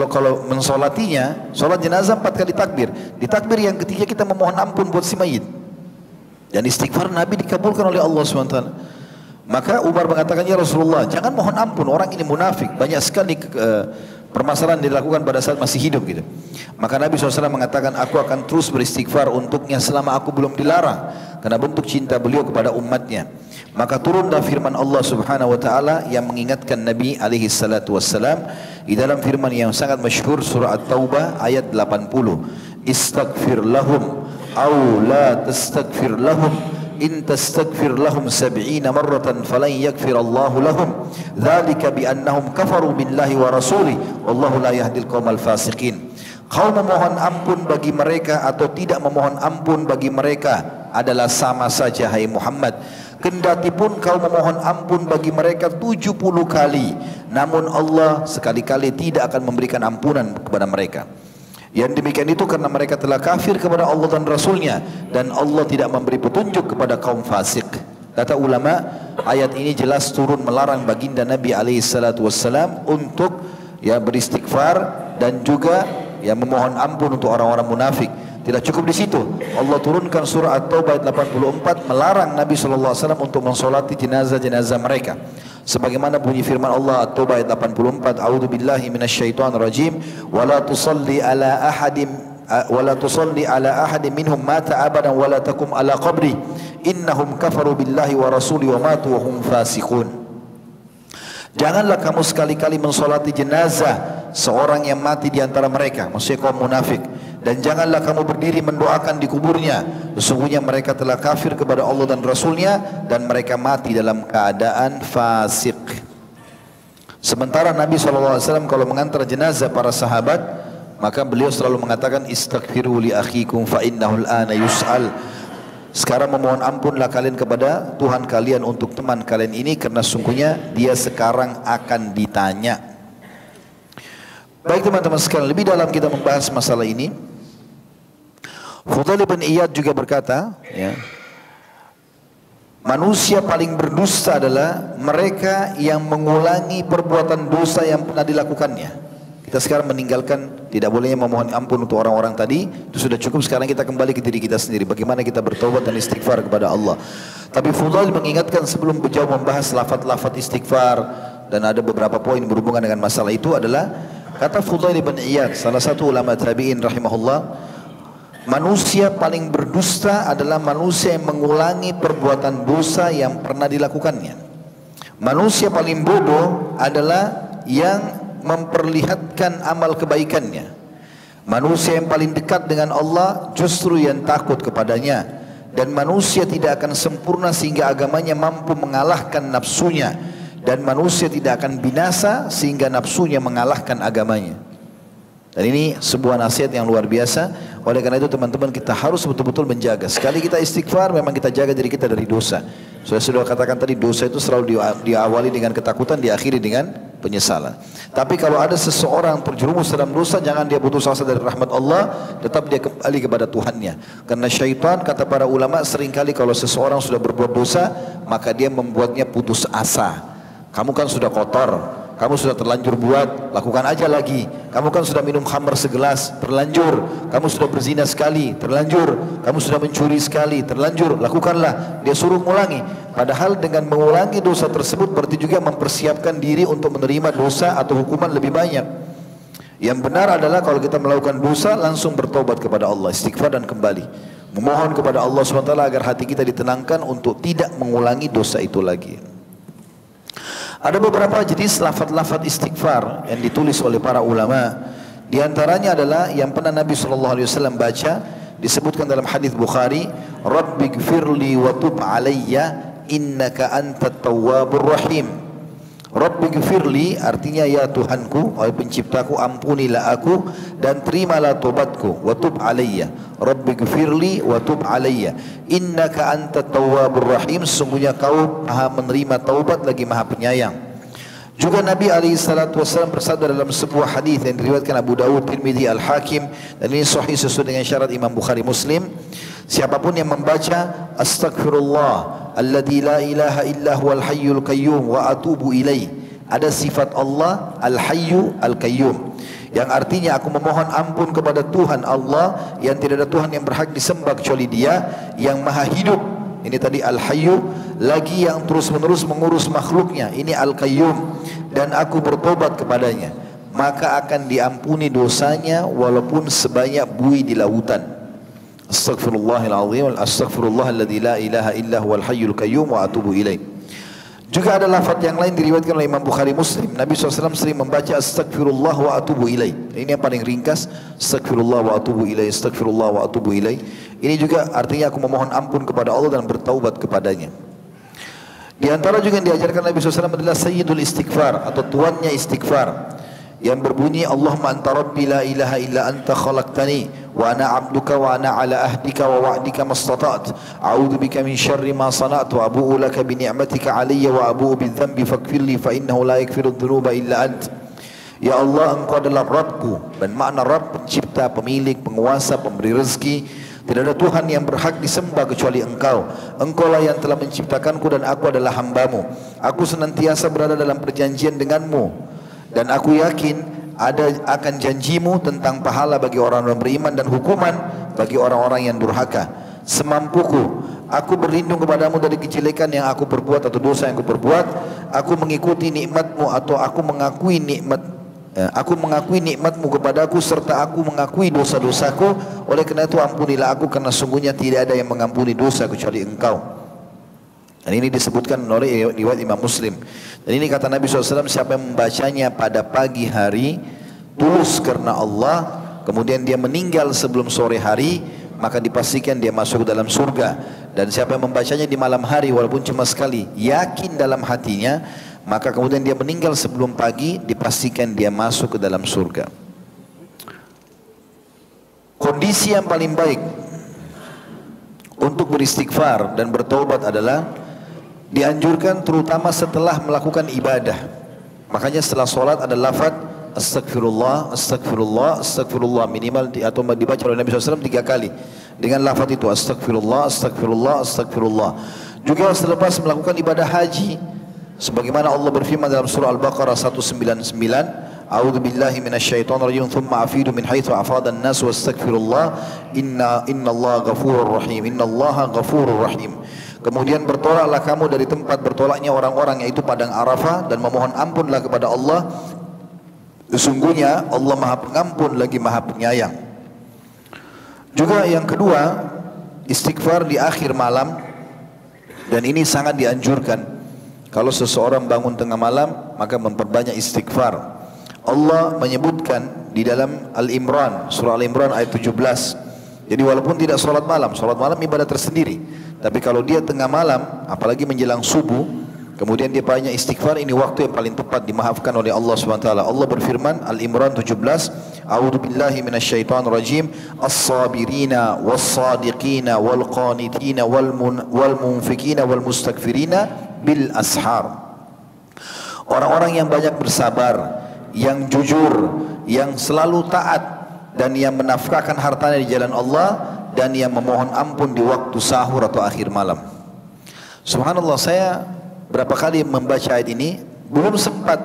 kalau mensolatinya, solat jenazah 4 kali takbir. Di takbir yang ketiga kita memohon ampun buat si mayit. Dan istighfar Nabi dikabulkan oleh Allah SWT. Maka Umar mengatakan, "Ya Rasulullah, jangan mohon ampun, orang ini munafik. Banyak sekali permasalahan dilakukan pada saat masih hidup gitu." Maka Nabi SAW mengatakan, "Aku akan terus beristighfar untuknya selama aku belum dilarang, karena bentuk cinta beliau kepada umatnya." Maka turunlah firman Allah Subhanahu wa taala yang mengingatkan Nabi alaihi salatu wassalam di dalam firman yang sangat masyhur surah At-Taubah ayat 80, "Istaghfir lahum aw la tastaghfir lahum in tastaghfir lahum 70 marratan falan yaghfir Allah lahum dzalika bi annahum kafaru billahi wa rasulih wallahu la yahdil qaumal fasiqin." Kau memohon ampun bagi mereka atau tidak memohon ampun bagi mereka adalah sama saja hai Muhammad. Kendati pun kau memohon ampun bagi mereka 70 kali, namun Allah sekali-kali tidak akan memberikan ampunan kepada mereka. Yang demikian itu karena mereka telah kafir kepada Allah dan Rasulnya, dan Allah tidak memberi petunjuk kepada kaum fasik. Kata ulama, ayat ini jelas turun melarang baginda Nabi SAW untuk beristighfar dan juga memohon ampun untuk orang-orang munafik. Tidak cukup di situ. Allah turunkan surah At-Taubah ayat 84 melarang Nabi SAW untuk mensolati jenazah-jenazah mereka. Sebagaimana bunyi firman Allah At-Taubah ayat 84, A'udzu billahi minasyaitonir rajim, wala tusalli ala ahadin minhum mata abadan wala takum ala qabri innahum kafaru billahi wa rasuli wa matu wa hum fasiqun. Janganlah kamu sekali-kali mensolati jenazah seorang yang mati di antara mereka, maksudnya kaum munafik. Dan janganlah kamu berdiri mendoakan di kuburnya. Sesungguhnya mereka telah kafir kepada Allah dan Rasulnya dan mereka mati dalam keadaan fasik. Sementara Nabi SAW kalau mengantar jenazah para sahabat, maka beliau selalu mengatakan istaghfiru li akhikum fa innahu al-ana yus'al. Sekarang memohon ampunlah kalian kepada Tuhan kalian untuk teman kalian ini, karena sungguhnya dia sekarang akan ditanya. Baik teman-teman sekalian, lebih dalam kita membahas masalah ini, Fudail bin Iyad juga berkata, ya, manusia paling berdusta adalah mereka yang mengulangi perbuatan dosa yang pernah dilakukannya. Kita sekarang meninggalkan tidak bolehnya memohon ampun untuk orang-orang tadi, itu sudah cukup. Sekarang kita kembali ke diri kita sendiri, bagaimana kita bertobat dan istighfar kepada Allah. Tapi Fudail mengingatkan sebelum jauh membahas lafaz-lafaz istighfar, dan ada beberapa poin berhubungan dengan masalah itu adalah, kata Fudail bin Iyad, salah satu ulama tabi'in rahimahullah, manusia paling berdusta adalah manusia yang mengulangi perbuatan dosa yang pernah dilakukannya. Manusia paling bodoh adalah yang memperlihatkan amal kebaikannya. Manusia yang paling dekat dengan Allah justru yang takut kepadanya. Dan manusia tidak akan sempurna sehingga agamanya mampu mengalahkan nafsunya. Dan manusia tidak akan binasa sehingga nafsunya mengalahkan agamanya. Dan ini sebuah nasihat yang luar biasa. Oleh karena itu teman-teman, kita harus betul-betul menjaga. Sekali kita istighfar, memang kita jaga diri kita dari dosa. Sudah katakan tadi, dosa itu selalu diawali dengan ketakutan, diakhiri dengan penyesalan. Tapi kalau ada seseorang terjerumus dalam dosa, jangan dia putus asa dari rahmat Allah, tetap dia kembali kepada Tuhannya. Karena syaitan, kata para ulama, seringkali kalau seseorang sudah berbuat dosa, maka dia membuatnya putus asa. Kamu kan sudah kotor, kamu sudah terlanjur buat, lakukan aja lagi. Kamu kan sudah minum khamr segelas, terlanjur. Kamu sudah berzina sekali, terlanjur. Kamu sudah mencuri sekali, terlanjur. Lakukanlah. Dia suruh mengulangi. Padahal dengan mengulangi dosa tersebut berarti juga mempersiapkan diri untuk menerima dosa atau hukuman lebih banyak. Yang benar adalah kalau kita melakukan dosa, langsung bertobat kepada Allah, istighfar dan kembali. Memohon kepada Allah SWT agar hati kita ditenangkan untuk tidak mengulangi dosa itu lagi. Ada beberapa jenis lafaz-lafaz istighfar yang ditulis oleh para ulama. Di antaranya adalah yang pernah Nabi SAW baca, disebutkan dalam hadis Bukhari, Rabbighfirli wa tub alayya innaka antat tawwabur rahim. Rabbighfirli artinya ya Tuhanku, wahai penciptaku, ampunilah aku dan terimalah tobatku. Wa tub alayya, Rabbighfirli wa tub alayya innaka antat tawwabur rahim, sesungguhnya kau maha menerima taubat lagi maha penyayang. Juga Nabi SAW bersabda dalam sebuah hadis yang diriwayatkan Abu Dawud, Tirmidzi, Al-Hakim, dan ini sahih sesuai dengan syarat Imam Bukhari Muslim. Siapapun yang membaca Astaghfirullah alladzi la ilaha illa huwal hayyul qayyum wa atubu ilaih, ada sifat Allah Al-Hayyu Al-Qayyum, yang artinya aku memohon ampun kepada Tuhan Allah yang tidak ada Tuhan yang berhak disembah kecuali Dia, yang maha hidup. Ini tadi Al-Hayyu, lagi yang terus-menerus mengurus makhluknya, ini Al-Qayyum, dan aku bertobat kepadanya, maka akan diampuni dosanya walaupun sebanyak buih di lautan. Astaghfirullahaladzim, astaghfirullahalladzi la ilaha illa huwal hayyul qayyum wa atubu ilaih. Juga ada lafaz yang lain diriwayatkan oleh Imam Bukhari Muslim. Nabi SAW sering membaca astaghfirullah wa atubu ilaih. Ini yang paling ringkas, astaghfirullah wa atubu ilaih, astaghfirullah wa atubu ilaih. Ini juga artinya aku memohon ampun kepada Allah dan bertaubat kepadanya. Di antara juga yang diajarkan Nabi SAW adalah sayyidul istighfar atau tuannya istighfar, yang berbunyi Allahumma anta rabbi la ilaha illa anta khalaqtani wa ana abduka wa ana ala ahdika wa wa'dika mastata'at a'udzu bika min syarri ma sana'tu wa abu'u laka bi ni'matika alayya wa abu'u bidhanbi faghfirli fa innahu la yaghfiru dhunuba illa ant. Ya Allah, engkau adalah Rabbku, dan makna Rabb pencipta, pemilik, penguasa, pemberi rezeki. Tidak ada Tuhan yang berhak disembah kecuali Engkau. Engkaulah yang telah menciptakanku dan aku adalah hambamu. Aku senantiasa berada dalam perjanjian denganmu, dan aku yakin akan janjimu tentang pahala bagi orang yang beriman dan hukuman bagi orang-orang yang durhaka. Semampuku, aku berlindung kepadamu dari kejelekan yang aku perbuat atau dosa yang aku perbuat. Aku mengikuti nikmatmu atau aku mengakui nikmatmu kepadaku serta aku mengakui dosa-dosaku. Oleh karena itu ampunilah aku, karena sungguhnya tidak ada yang mengampuni dosa kecuali Engkau. Dan ini disebutkan oleh riwayat Imam Muslim. Dan ini kata Nabi SAW, siapa yang membacanya pada pagi hari tulus karena Allah, kemudian dia meninggal sebelum sore hari, maka dipastikan dia masuk ke dalam surga. Dan siapa yang membacanya di malam hari walaupun cuma sekali, yakin dalam hatinya, maka kemudian dia meninggal sebelum pagi, dipastikan dia masuk ke dalam surga. Kondisi yang paling baik untuk beristighfar dan bertaubat adalah dianjurkan terutama setelah melakukan ibadah. Makanya setelah sholat ada lafaz astagfirullah, astagfirullah, astagfirullah minimal atau dibaca oleh Nabi SAW 3 kali dengan lafaz itu, astagfirullah, astagfirullah, astagfirullah. Juga selepas melakukan ibadah haji, sebagaimana Allah berfirman dalam surah Al-Baqarah 199, A'udzu billahi minasyaitonir rajim, thumma afidu min haitsu afadan nas wastaghfirullah innallaha ghafurur rahim, innallaha ghafurur rahim. Kemudian bertolaklah kamu dari tempat bertolaknya orang-orang, yaitu padang Arafah, dan memohon ampunlah kepada Allah. Sesungguhnya Allah Maha Pengampun lagi Maha Penyayang. Juga yang kedua, istighfar di akhir malam, dan ini sangat dianjurkan. Kalau seseorang bangun tengah malam, maka memperbanyak istighfar. Allah menyebutkan di dalam Al-Imran, surah Al-Imran ayat 17. Jadi walaupun tidak sholat malam ibadah tersendiri. Tapi kalau dia tengah malam, apalagi menjelang subuh, kemudian dia banyak istighfar, ini waktu yang paling tepat dimaafkan oleh Allah SWT. Allah berfirman, Al-Imran 17, A'udzu billahi minasyaitonir rajim, as-sabirina was-sadiqina wal-qanitina wal-munfikina wal-mustaghfirina bil ashar. Orang-orang yang banyak bersabar, yang jujur, yang selalu taat, dan yang menafkahkan hartanya di jalan Allah, dan yang memohon ampun di waktu sahur atau akhir malam. Subhanallah, saya berapa kali membaca ayat ini belum sempat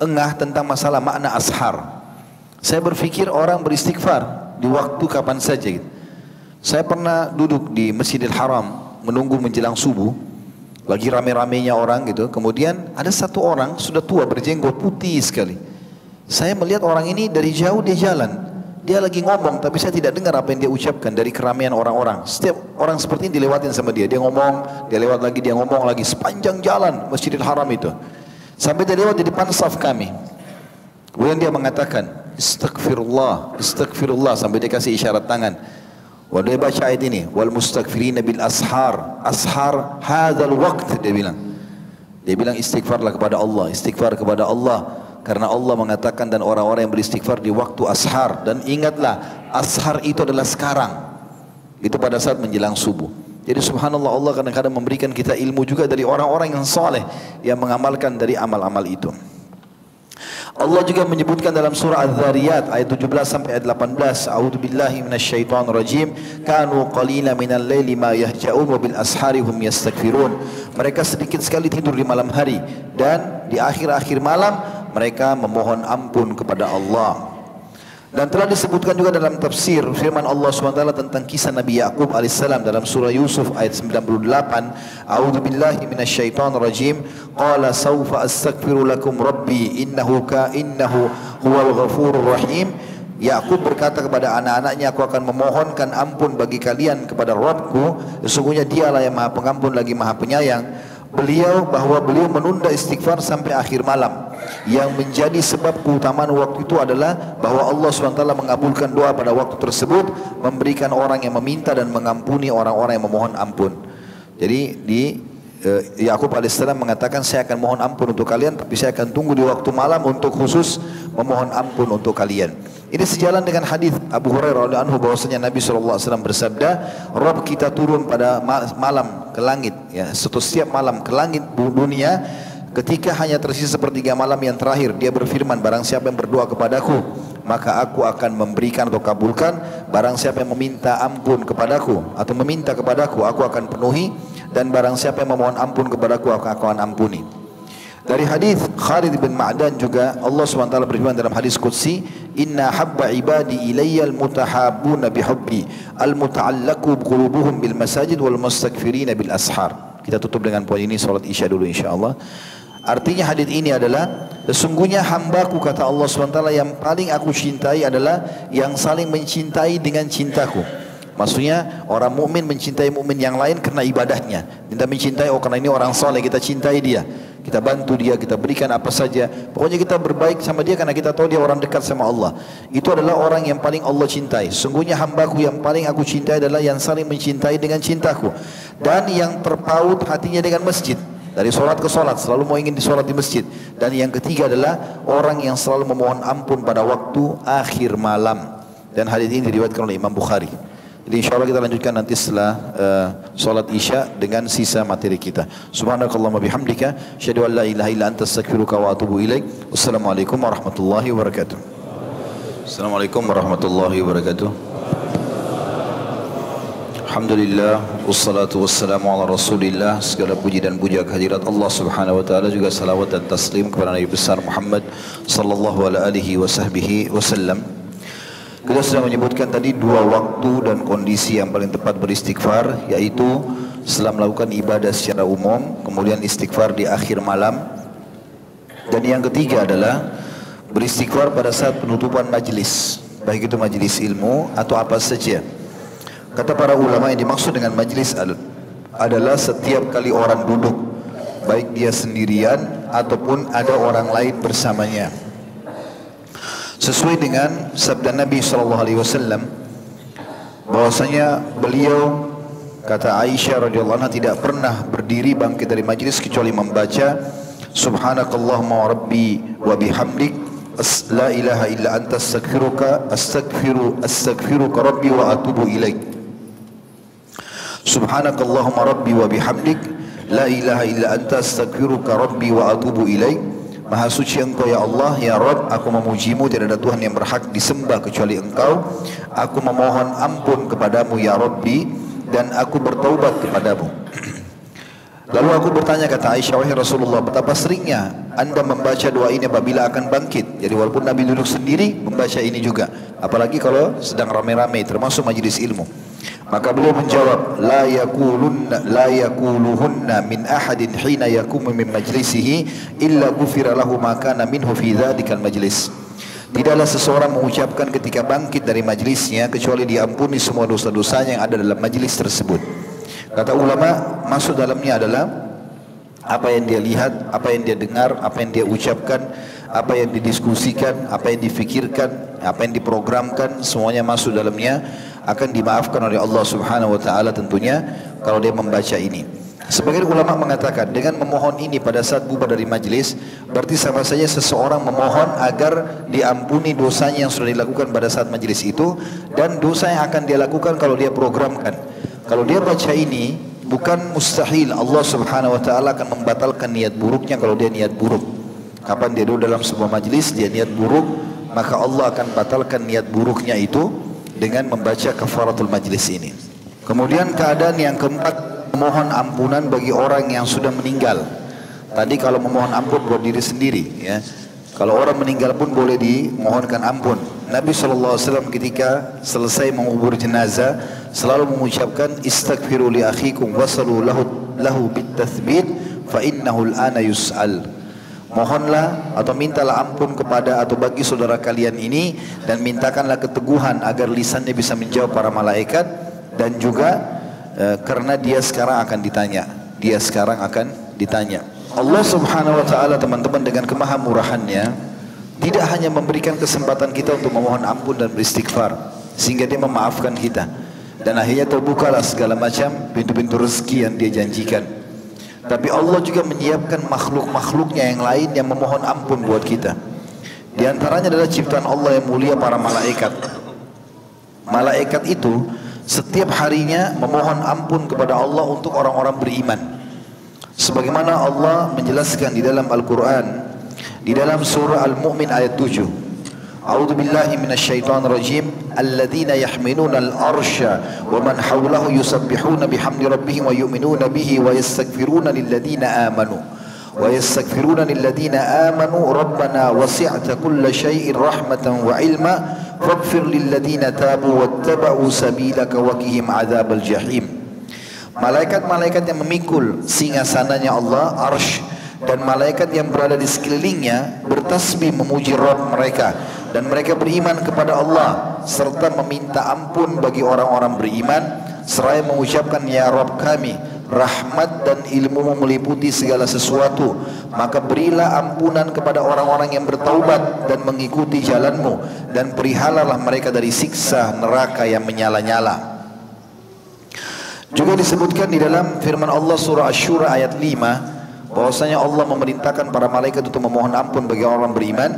engah tentang masalah makna ashar. Saya berpikir orang beristighfar di waktu kapan saja gitu. Saya pernah duduk di Masjidil Haram menunggu menjelang subuh, lagi rame-ramenya orang gitu. Kemudian ada satu orang sudah tua berjenggot putih sekali. Saya melihat orang ini dari jauh, dia jalan. Dia lagi ngomong, tapi saya tidak dengar apa yang dia ucapkan dari keramaian orang-orang. Setiap orang seperti ini dilewatin sama dia. Dia ngomong, dia lewat lagi, dia ngomong lagi. Sepanjang jalan Masjidil Haram itu. Sampai dia lewat di depan saf kami. Kemudian dia mengatakan, Astagfirullah, Astagfirullah. Sampai dia kasih isyarat tangan. Wah, dia baca ayat ini. Wal mustaghfirina bil ashar. Ashar hadzal waqt, dia bilang. Dia bilang istighfarlah kepada Allah, istighfar kepada Allah. Karena Allah mengatakan, dan orang-orang yang beristighfar di waktu ashar. Dan ingatlah, ashar itu adalah sekarang. Itu pada saat menjelang subuh. Jadi subhanallah, Allah kadang-kadang memberikan kita ilmu juga dari orang-orang yang saleh, yang mengamalkan dari amal-amal itu. Allah juga menyebutkan dalam surah Az-Zariyat ayat 17 sampai ayat 18, A'udzu billahi minasyaitonir rajim, kanu qalila minal laili ma yahja'un wa bil ashari hum yastaghfirun. Mereka sedikit sekali tidur di malam hari, dan di akhir-akhir malam mereka memohon ampun kepada Allah. Dan telah disebutkan juga dalam tafsir firman Allah SWT tentang kisah Nabi Yaqub alaihissalam dalam surah Yusuf ayat 98, A'udzu billahi minasyaitonir rajim, qala sawfa astaghfiru lakum rabbi innahu huwal ghafurur rahim. Yaqub berkata kepada anak-anaknya, aku akan memohonkan ampun bagi kalian kepada Rabbku, sesungguhnya dialah yang Maha Pengampun lagi Maha Penyayang. Beliau menunda istighfar sampai akhir malam. Yang menjadi sebab keutamaan waktu itu adalah bahwa Allah SWT mengabulkan doa pada waktu tersebut, memberikan orang yang meminta dan mengampuni orang-orang yang memohon ampun. Jadi Yaqub alaihissalam mengatakan, saya akan mohon ampun untuk kalian, tapi saya akan tunggu di waktu malam untuk khusus memohon ampun untuk kalian. Ini sejalan dengan hadis Abu Hurairah radhiyallahu anhu bahwasanya Nabi SAW bersabda, Rabb kita turun pada malam ke langit, ya, setiap malam ke langit dunia, ketika hanya tersisa sepertiga malam yang terakhir, dia berfirman, barang siapa yang berdoa kepadaku, maka aku akan memberikan atau kabulkan. Barang siapa yang meminta ampun kepadaku atau meminta kepadaku, aku akan penuhi. Dan barang siapa yang memohon ampun kepadaku, aku akan ampuni. Dan Dari hadis Khalid bin Ma'dan juga Allah SWT berfirman dalam hadis qudsi, "Inna habba ibadi ilayya al-mutahabbuna bihubbi al-muta'allaku qulubuhum bil masajid wal mustakfirina bil ashar." Kita tutup dengan poin ini, salat Isya dulu insyaallah. Artinya hadis ini adalah sesungguhnya hambaku, kata Allah SWT, yang paling aku cintai adalah yang saling mencintai dengan cintaku. Maksudnya orang mukmin mencintai mukmin yang lain karena ibadahnya. Kita mencintai, oh karena ini orang soleh, kita cintai dia, kita bantu dia, kita berikan apa saja. Pokoknya kita berbaik sama dia karena kita tahu dia orang dekat sama Allah. Itu adalah orang yang paling Allah cintai. Sungguhnya hambaku yang paling aku cintai adalah yang saling mencintai dengan cintaku, dan yang terpaut hatinya dengan masjid. Dari solat ke solat, selalu mau ingin disolat di masjid. Dan yang ketiga adalah orang yang selalu memohon ampun pada waktu akhir malam. Dan hadis ini diriwayatkan oleh Imam Bukhari. Jadi insyaallah kita lanjutkan nanti setelah solat Isya dengan sisa materi kita. Subhanakallahumma bihamdika, asyhadu an la ilaha illa anta, astaghfiruka wa atubu ilaik. Wassalamualaikum warahmatullahi wabarakatuh. Assalamualaikum warahmatullahi wabarakatuh. Alhamdulillah, wassalatu wassalamu ala rasulillah. Segala puji dan puja kehadirat Allah subhanahu wa ta'ala, juga salawat dan taslim kepada Nabi besar Muhammad sallallahu alaihi wasallam. Kita sudah menyebutkan tadi dua waktu dan kondisi yang paling tepat beristighfar, yaitu setelah melakukan ibadah secara umum, kemudian istighfar di akhir malam, dan yang ketiga adalah beristighfar pada saat penutupan majlis, baik itu majlis ilmu atau apa saja. Kata para ulama, yang dimaksud dengan majlis adalah setiap kali orang duduk, baik dia sendirian ataupun ada orang lain bersamanya. Sesuai dengan sabda Nabi SAW, bahwasanya beliau, kata Aisyah radhiyallahu anha, tidak pernah berdiri bangkit dari majlis kecuali membaca Subhanakallahumma wa rabbi wa bihamdik, la ilaha illa anta, astaghfiruka rabbi wa atubu ilaik. Subhanakallahumma rabbi wa bihamdik, la ilaha illa anta, astaghfiruka rabbi wa atubu ilaik. Maha suci Engkau ya Allah, ya Rabb, aku memujimu, tidak ada Tuhan yang berhak disembah kecuali Engkau. Aku memohon ampun kepadamu ya Rabbi, dan aku bertaubat kepadamu. Lalu aku bertanya, kata Aisyah, wahai Rasulullah, betapa seringnya Anda membaca doa ini apabila akan bangkit? Jadi walaupun Nabi duduk sendiri, membaca ini juga, apalagi kalau sedang ramai-ramai, termasuk majlis ilmu. Maka beliau menjawab, la yakuluhunna min ahadin hina yakumu min majlisihi illa ghufira lahu ma kana minhu fi dzadzal majlis. Tidaklah seseorang mengucapkan ketika bangkit dari majlisnya kecuali diampuni semua dosa-dosanya yang ada dalam majlis tersebut. Kata ulama, maksud dalamnya adalah apa yang dia lihat, apa yang dia dengar, apa yang dia ucapkan, apa yang didiskusikan, apa yang difikirkan, apa yang diprogramkan, semuanya masuk dalamnya, akan dimaafkan oleh Allah subhanahu wa ta'ala tentunya kalau dia membaca ini. Sebagian ulama mengatakan dengan memohon ini pada saat bubar dari majlis, berarti sama saja seseorang memohon agar diampuni dosanya yang sudah dilakukan pada saat majlis itu, dan dosa yang akan dia lakukan kalau dia programkan. Kalau dia baca ini, bukan mustahil Allah subhanahu wa ta'ala akan membatalkan niat buruknya kalau dia niat buruk. Kapan dia duduk dalam sebuah majlis, dia niat buruk, maka Allah akan batalkan niat buruknya itu dengan membaca kafaratul majlis ini. Kemudian keadaan yang keempat, memohon ampunan bagi orang yang sudah meninggal. Tadi kalau memohon ampun buat diri sendiri, ya. Kalau orang meninggal pun boleh dimohonkan ampun. Nabi SAW ketika selesai mengubur jenazah selalu mengucapkan istaghfiru li akhikum wasalu lahu bitathbit fa innahu al-ana yus'al. Mohonlah atau mintalah ampun kepada atau bagi saudara kalian ini, dan mintakanlah keteguhan agar lisannya bisa menjawab para malaikat, dan juga karena dia sekarang akan ditanya. Allah subhanahu wa ta'ala, teman-teman, dengan kemahamurahannya tidak hanya memberikan kesempatan kita untuk memohon ampun dan beristighfar sehingga dia memaafkan kita, dan akhirnya terbukalah segala macam pintu-pintu rezeki yang dia janjikan, tapi Allah juga menyiapkan makhluk-makhluknya yang lain yang memohon ampun buat kita. Di antaranya adalah ciptaan Allah yang mulia, para malaikat. Malaikat itu setiap harinya memohon ampun kepada Allah untuk orang-orang beriman. Sebagaimana Allah menjelaskan di dalam Al-Quran, di dalam surah Al-Mu'min ayat 7. A'udzu billahi minasyaitonir rajim. Alladzina yahmiluna al-arsya wa man hawlahu yusabbihuna bihamdi rabbihim wa yu'minuna bihi wa yastaghfiruna lilladzina amanu. wa yastaghfiruna lilladina amanu rabbana wasi'ta kulla syai'in rahmatan wa ilma faghfir lilladina tabu wattaba'u sabilaka wa qihim adzabal jahim. Malaikat-malaikat yang memikul singgasananya Allah Arsy dan malaikat yang berada di sekelilingnya bertasbih memuji Rabb mereka, dan mereka beriman kepada Allah serta meminta ampun bagi orang-orang beriman seraya mengucapkan, ya Rabb kami, rahmat dan ilmu meliputi segala sesuatu, maka berilah ampunan kepada orang-orang yang bertaubat dan mengikuti jalanmu, dan perihalalah mereka dari siksa neraka yang menyala-nyala. Juga disebutkan di dalam firman Allah surah Asy-Syura ayat 5 bahwasanya Allah memerintahkan para malaikat untuk memohon ampun bagi orang beriman.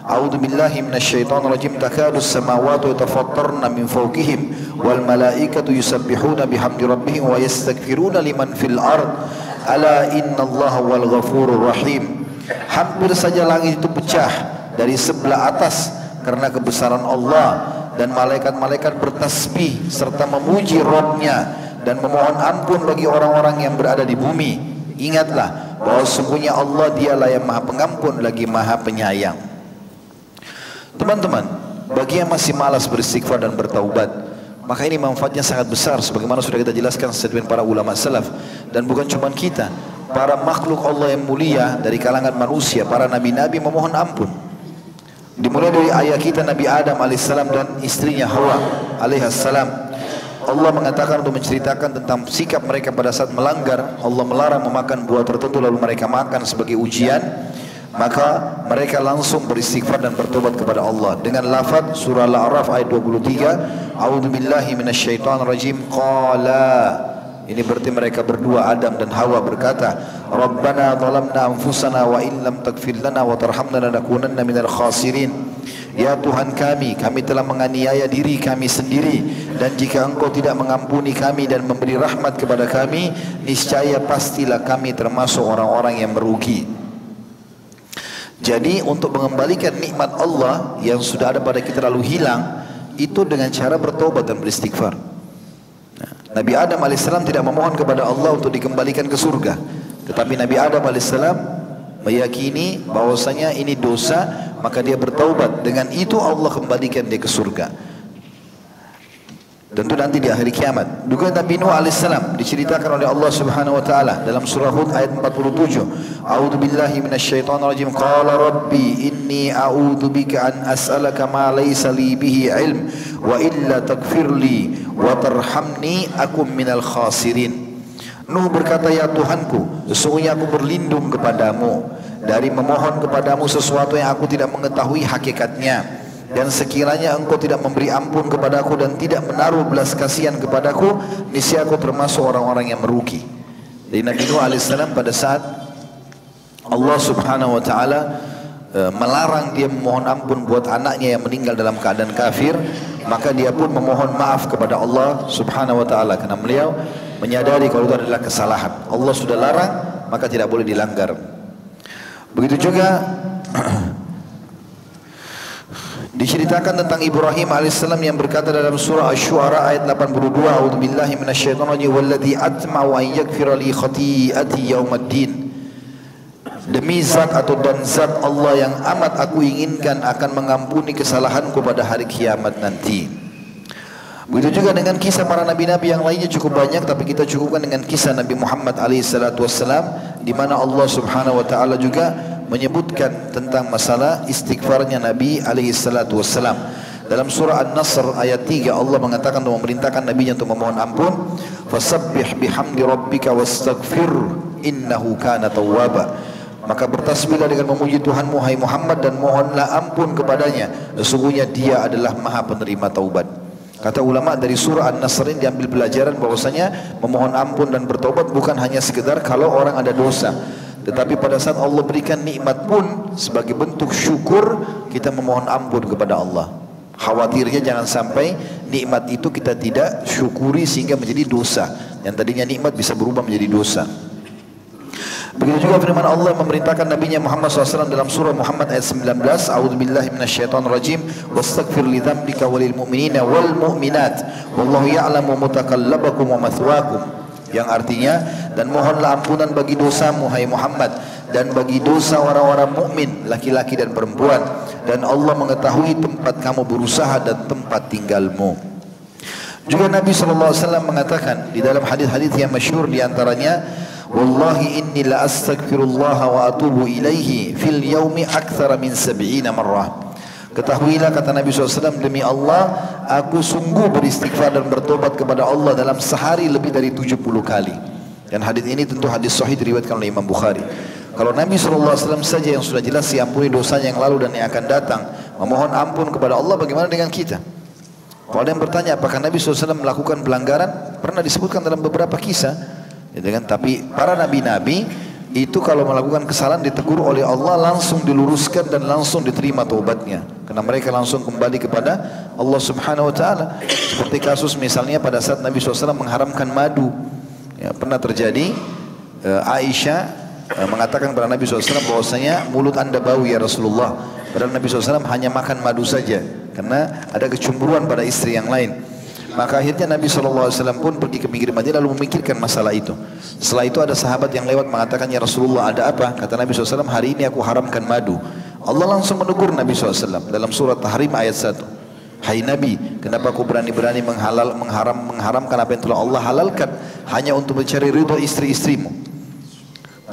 A'udzu billahi minasyaitonir rajim. Takadus samawati yatafattarna min fawqihim wal malaikatu yusabbihuna bihamdi rabbihim wa yastaghfiruna liman fil ard. Ala innallaha wal ghafurur rahim. Hampir saja langit itu pecah dari sebelah atas karena kebesaran Allah, dan malaikat-malaikat bertasbih serta memuji Rabb-nya dan memohon ampun bagi orang-orang yang berada di bumi. Ingatlah bahwa sesungguhnya Allah dialah yang maha pengampun lagi maha penyayang. Teman-teman, bagi yang masih malas beristighfar dan bertaubat, maka ini manfaatnya sangat besar sebagaimana sudah kita jelaskan statement para ulama salaf. Dan bukan cuma kita, para makhluk Allah yang mulia dari kalangan manusia, para nabi-nabi memohon ampun. Dimulai dari ayah kita Nabi Adam alaihissalam dan istrinya Hawa alaihissalam. Allah mengatakan untuk menceritakan tentang sikap mereka pada saat melanggar. Allah melarang memakan buah tertentu lalu mereka makan sebagai ujian. Maka mereka langsung beristighfar dan bertobat kepada Allah dengan lafaz surah Al-A'raf ayat 23, A'udzu billahi minasyaitonir rajim. Qala, ini berarti mereka berdua Adam dan Hawa berkata, Rabbana zalamna anfusana wa in lam taghfir lana wa tarhamna lanakunanna minal khasirin. Ya Tuhan kami telah menganiaya diri kami sendiri, dan jika Engkau tidak mengampuni kami dan memberi rahmat kepada kami, niscaya pastilah kami termasuk orang-orang yang merugi. Jadi untuk mengembalikan nikmat Allah yang sudah ada pada kita lalu hilang, itu dengan cara bertobat dan beristighfar. Nabi Adam alaihissalam tidak memohon kepada Allah untuk dikembalikan ke surga, tetapi Nabi Adam alaihissalam meyakini bahwasanya ini dosa, maka dia bertaubat. Dengan itu Allah kembalikan dia ke surga. Tentu nanti di akhir kiamat. Juga Nabi Nuh alaihissalam diceritakan oleh Allah Subhanahu wa taala dalam surah Hud ayat 47. A'udzu billahi minasyaitonir rajim. Qala rabbi inni a'udzu bika an as'alaka ma laysa li bihi ilm wa illa taghfirli wa tarhamni akum minal khasirin. Nuh berkata, ya Tuhanku, sesungguhnya aku berlindung kepadamu dari memohon kepadamu sesuatu yang aku tidak mengetahui hakikatnya, dan sekiranya engkau tidak memberi ampun kepadaku dan tidak menaruh belas kasihan kepadaku, niscaya aku termasuk orang-orang yang merugi. Jadi Nabi Nuh alaihissalam pada saat Allah Subhanahu wa taala melarang dia memohon ampun buat anaknya yang meninggal dalam keadaan kafir, maka dia pun memohon maaf kepada Allah Subhanahu wa taala karena beliau menyadari kalau itu adalah kesalahan. Allah sudah larang, maka tidak boleh dilanggar. Begitu juga diceritakan tentang Ibrahim alaihissalam yang berkata dalam surah Asy-Syu'ara ayat 82, A'udzu billahi minasyaitonir rajim, walladzi atma'u an yaghfira li khati'ati yaumiddin. Demi zat atau dan zat Allah yang amat aku inginkan akan mengampuni kesalahanku pada hari kiamat nanti. Begitu juga dengan kisah para nabi-nabi yang lainnya cukup banyak, tapi kita cukupkan dengan kisah Nabi Muhammad alaihissalam, di mana Allah Subhanahu wa taala juga menyebutkan tentang masalah istighfarnya Nabi alaihissalam. Dalam surah An-Nasr ayat 3 Allah mengatakan untuk memerintahkan nabinya untuk memohon ampun, fasabbih bihamdi rabbika wastaghfir innahu kana tawwaba. Maka bertasbihlah dengan memuji Tuhanmu hai Muhammad, dan mohonlah ampun kepadanya, sesungguhnya dia adalah maha penerima taubat. Kata ulama, dari surah An-Nasr ini diambil pelajaran bahwasanya memohon ampun dan bertobat bukan hanya sekedar kalau orang ada dosa, tetapi pada saat Allah berikan nikmat pun sebagai bentuk syukur kita memohon ampun kepada Allah. Khawatirnya jangan sampai nikmat itu kita tidak syukuri sehingga menjadi dosa, yang tadinya nikmat bisa berubah menjadi dosa. Begitu juga firman Allah memerintahkan Nabi Muhammad SAW dalam surah Muhammad ayat 19, A'udzu billahi minasyaitonir rajim, wastaghfir li dzambika walil mu'minina wal mu'minat wallahu ya'lamu mutakallabakum wa mathwaakum. Yang artinya, dan mohonlah ampunan bagi dosamu hai Muhammad, dan bagi dosa orang-orang mukmin laki-laki dan perempuan, dan Allah mengetahui tempat kamu berusaha dan tempat tinggalmu. Juga Nabi SAW mengatakan di dalam hadis-hadis yang masyhur, di antaranya, wallahi inni la astaghfirullah wa atubu ilaihi fil yaumi aktsara min 70 marrah. Ketahuilah, kata Nabi SAW, demi Allah aku sungguh beristighfar dan bertobat kepada Allah dalam sehari lebih dari 70 kali. Dan hadis ini tentu hadis sahih diriwayatkan oleh Imam Bukhari. Kalau Nabi SAW saja yang sudah jelas diampuni dosanya yang lalu dan yang akan datang, memohon ampun kepada Allah, bagaimana dengan kita? Kalau ada yang bertanya apakah Nabi SAW melakukan pelanggaran, pernah disebutkan dalam beberapa kisah, gitu kan? Tapi para nabi-nabi itu kalau melakukan kesalahan ditegur oleh Allah, langsung diluruskan dan langsung diterima taubatnya, karena mereka langsung kembali kepada Allah Subhanahu Wa Taala. Seperti kasus misalnya pada saat Nabi SAW mengharamkan madu, ya, pernah terjadi. Aisyah mengatakan kepada Nabi SAW bahwasanya mulut anda bau ya Rasulullah, padahal Nabi SAW hanya makan madu saja karena ada kecemburuan pada istri yang lain. Maka akhirnya Nabi SAW pun pergi ke pinggir Madinah lalu memikirkan masalah itu. Setelah itu ada sahabat yang lewat mengatakan, ya Rasulullah ada apa? Kata Nabi SAW, hari ini aku haramkan madu. Allah langsung menegur Nabi SAW dalam surat Tahrim ayat 1. Hai Nabi, kenapa kau berani-berani mengharamkan apa yang telah Allah halalkan hanya untuk mencari ridho istri-istrimu?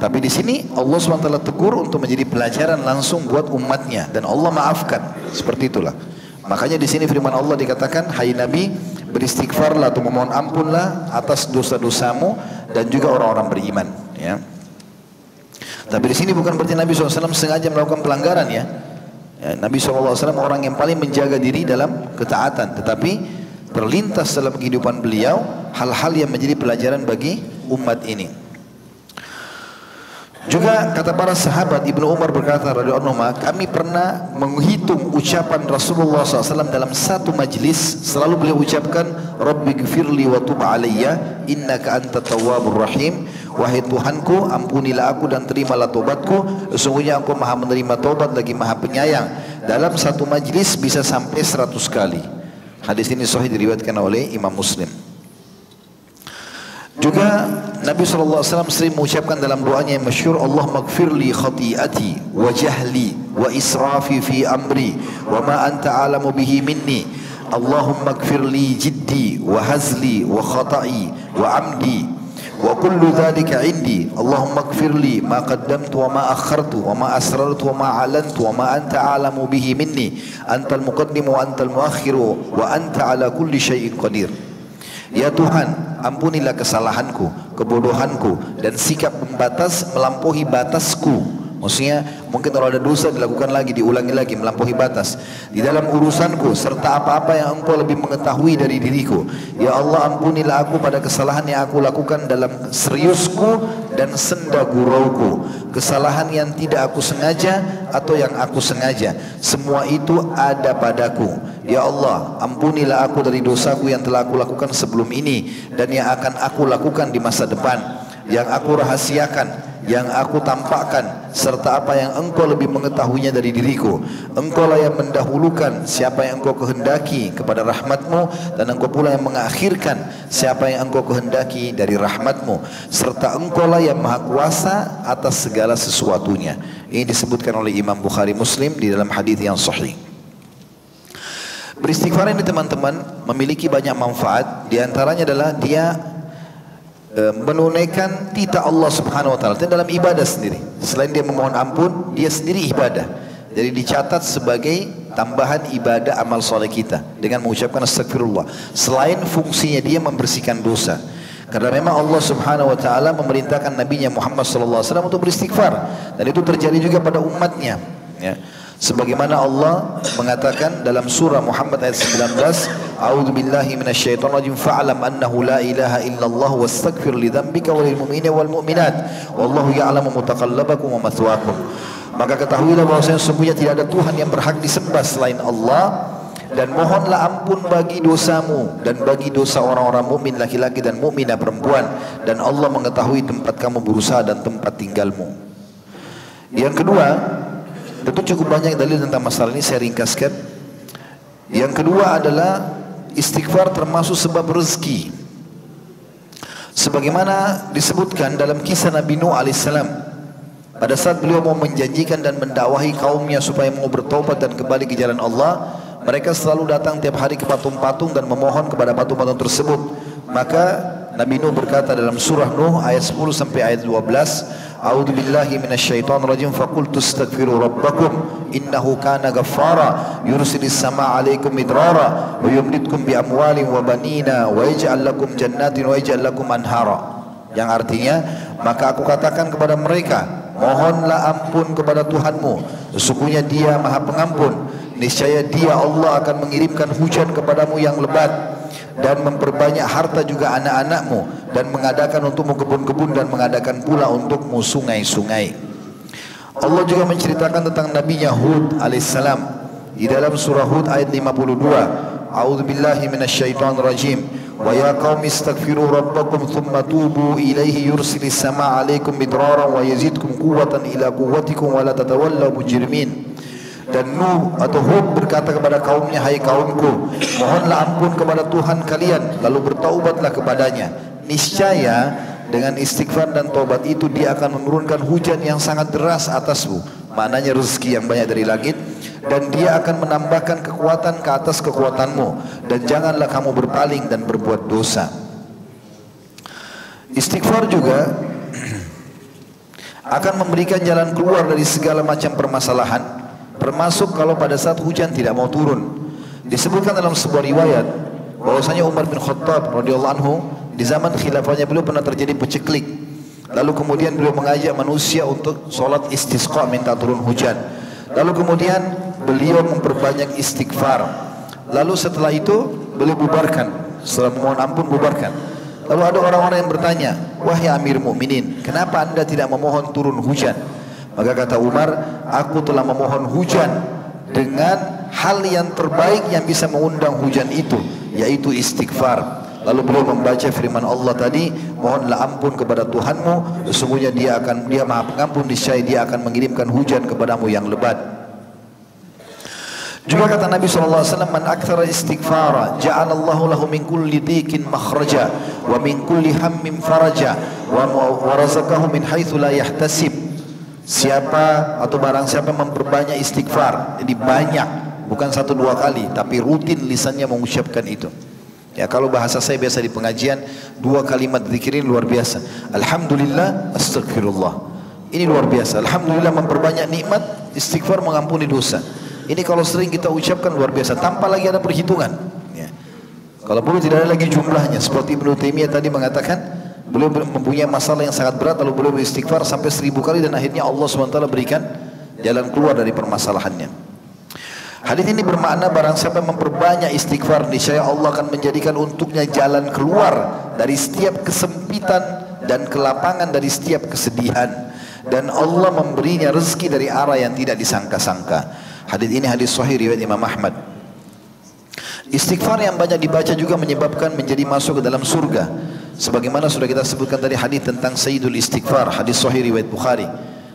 Tapi di sini Allah SWT tegur untuk menjadi pelajaran langsung buat umatnya, dan Allah maafkan. Seperti itulah. Makanya di sini firman Allah dikatakan, hai Nabi, beristighfarlah atau memohon ampunlah atas dosa-dosamu dan juga orang-orang beriman. Ya. Tapi di sini bukan berarti Nabi SAW sengaja melakukan pelanggaran, ya. Nabi SAW orang yang paling menjaga diri dalam ketaatan, tetapi terlintas dalam kehidupan beliau hal-hal yang menjadi pelajaran bagi umat ini. Juga kata para sahabat, Ibnu Umar berkata radhiyallahu anhu, kami pernah menghitung ucapan Rasulullah SAW dalam satu majlis, selalu beliau ucapkan, Rabbighfirli wa tub alayya innaka antat tawwabur rahim. Wahai Tuhanku, ampunilah aku dan terimalah tobatku, sesungguhnya Engkau Maha menerima tobat lagi Maha penyayang. Dalam satu majlis bisa sampai 100 kali. Hadis ini sahih diriwayatkan oleh Imam Muslim. Juga Nabi SAW sering mengucapkan dalam doanya yang masyhur, Allah maghfirli khati'ati wa jahli wa israfi fi amri wa ma anta alamu bihi minni. Allahumma maghfirli jiddi wa hazli wa khata'i wa amdi wa kullu dhalika indi. Allahumma maghfirli ma qaddamtu wa ma akhartu wa ma asrartu wa ma alantu wa ma anta alamu bihi minni. Antal muqaddimu wa antal muakhiru wa anta ala kulli syai'in qadir. Ya Tuhan, ampunilah kesalahanku, kebodohanku, dan sikap membatas melampaui batasku. Maksudnya mungkin kalau ada dosa dilakukan lagi, diulangi lagi, melampaui batas di dalam urusanku, serta apa-apa yang Engkau lebih mengetahui dari diriku. Ya Allah, ampunilah aku pada kesalahan yang aku lakukan dalam seriusku dan senda gurauku, kesalahan yang tidak aku sengaja atau yang aku sengaja, semua itu ada padaku. Ya Allah, ampunilah aku dari dosaku yang telah aku lakukan sebelum ini dan yang akan aku lakukan di masa depan, yang aku rahasiakan, yang aku tampakkan, serta apa yang Engkau lebih mengetahuinya dari diriku. Engkau lah yang mendahulukan siapa yang Engkau kehendaki kepada rahmat-Mu, dan Engkau pula yang mengakhirkan siapa yang Engkau kehendaki dari rahmat-Mu, serta Engkau lah yang maha kuasa atas segala sesuatunya. Ini disebutkan oleh Imam Bukhari Muslim di dalam hadis yang sahih. Beristighfar ini teman-teman memiliki banyak manfaat. Di antaranya adalah dia menunaikan titah Allah Subhanahu Wa Taala dalam ibadah sendiri. Selain dia memohon ampun, dia sendiri ibadah. Jadi dicatat sebagai tambahan ibadah amal soleh kita dengan mengucapkan astagfirullah. Selain fungsinya dia membersihkan dosa. Karena memang Allah Subhanahu Wa Taala memerintahkan Nabi-Nya Muhammad SAW untuk beristighfar, dan itu terjadi juga pada umatnya. Ya. Sebagaimana Allah mengatakan dalam surah Muhammad ayat 19, A'udzu billahi minasyaitonir rajim, fa'lam annahu la ilaha illallah wastaghfir li dzambika walil mu'minina wal mu'minat wallahu ya'lamu mutaqallabakum wa mathwaakum. Maka ketahuilah bahwasanya sesungguhnya tidak ada Tuhan yang berhak disembah selain Allah, dan mohonlah ampun bagi dosamu dan bagi dosa orang-orang mukmin laki-laki dan mukminah perempuan, dan Allah mengetahui tempat kamu berusaha dan tempat tinggalmu. Yang kedua, tentu cukup banyak dalil tentang masalah ini, saya ringkaskan. Yang kedua adalah istighfar termasuk sebab rezeki. Sebagaimana disebutkan dalam kisah Nabi Nuh alaihissalam, Pada saat beliau mau menjanjikan dan mendakwahi kaumnya supaya mau bertobat dan kembali ke jalan Allah, mereka selalu datang tiap hari ke patung-patung dan memohon kepada patung-patung tersebut. Maka Nabi Nuh berkata dalam surah Nuh ayat 10 sampai ayat 12, A'udzu billahi minasyaitonir rajim, faqultu astaghfiru rabbakum innahu kana ghaffara yursilis samaa 'alaikum midrara wa yumditkum bi amwalin wa banina wa yaj'al lakum jannatin wa yaj'al lakum anhara. Yang artinya, maka aku katakan kepada mereka, mohonlah ampun kepada Tuhanmu, sesungguhnya Dia Maha Pengampun. Niscaya Dia Allah akan mengirimkan hujan kepadamu yang lebat dan memperbanyak harta juga anak-anakmu dan mengadakan untukmu kebun-kebun dan mengadakan pula untukmu sungai-sungai. Allah juga menceritakan tentang Nabinya Hud alaihissalam di dalam surah Hud ayat 52. A'udzu billahi minasyaitonir rajim. Wa ya qaumi astaghfiru rabbakum thumma tubu ilaihi yursilis samaa 'alaikum midraran wa yazidkum quwwatan ila quwwatikum wa la tatawallaw mujrimin. Dan Nuh atau Hud berkata kepada kaumnya, hai kaumku, mohonlah ampun kepada Tuhan kalian, lalu bertaubatlah kepadanya. Niscaya dengan istighfar dan taubat itu Dia akan menurunkan hujan yang sangat deras atasmu, maknanya rezeki yang banyak dari langit, dan Dia akan menambahkan kekuatan ke atas kekuatanmu, dan janganlah kamu berpaling dan berbuat dosa. Istighfar juga akan memberikan jalan keluar dari segala macam permasalahan, termasuk kalau pada saat hujan tidak mau turun. Disebutkan dalam sebuah riwayat bahwasanya Umar bin Khattab radhiyallahu anhu di zaman khilafahnya beliau pernah terjadi peceklik. Lalu kemudian beliau mengajak manusia untuk sholat istisqa, minta turun hujan. Lalu kemudian beliau memperbanyak istighfar. Lalu setelah itu beliau bubarkan, setelah memohon ampun bubarkan. Lalu ada orang-orang yang bertanya, wahai Amir Mukminin, kenapa anda tidak memohon turun hujan? Maka kata Umar, aku telah memohon hujan dengan hal yang terbaik yang bisa mengundang hujan itu, yaitu istighfar. Lalu beliau membaca firman Allah tadi, mohonlah ampun kepada Tuhanmu, sesungguhnya Dia Maha Pengampun, niscaya Dia akan mengirimkan hujan kepadamu yang lebat. Juga kata Nabi SAW, man aktsara istighfara ja'alallahu lahu min kulli dhiqin makhraja wa min kulli hammin faraja wa razaqahu min haitsu la yahtasib. Siapa atau barang siapa memperbanyak istighfar, jadi banyak, bukan 1-2 kali, tapi rutin lisannya mengucapkan itu. Ya, kalau bahasa saya biasa di pengajian, 2 kalimat zikirin luar biasa. Alhamdulillah, astagfirullah. Ini luar biasa. Alhamdulillah memperbanyak nikmat, istighfar mengampuni dosa. Ini kalau sering kita ucapkan luar biasa, tanpa lagi ada perhitungan. Ya. Kalau perlu tidak ada lagi jumlahnya. Seperti Ibnu Taimiyah tadi mengatakan, beliau mempunyai masalah yang sangat berat, lalu beliau beristighfar sampai 1000 kali dan akhirnya Allah SWT berikan jalan keluar dari permasalahannya. Hadis ini bermakna barang siapa memperbanyak istighfar, niscaya Allah akan menjadikan untuknya jalan keluar dari setiap kesempitan dan kelapangan dari setiap kesedihan, dan Allah memberinya rezeki dari arah yang tidak disangka-sangka. Hadis ini hadis sahih riwayat Imam Ahmad. Istighfar yang banyak dibaca juga menyebabkan menjadi masuk ke dalam surga. Sebagaimana sudah kita sebutkan tadi hadis tentang Sayyidul Istighfar, hadis sahih riwayat Bukhari.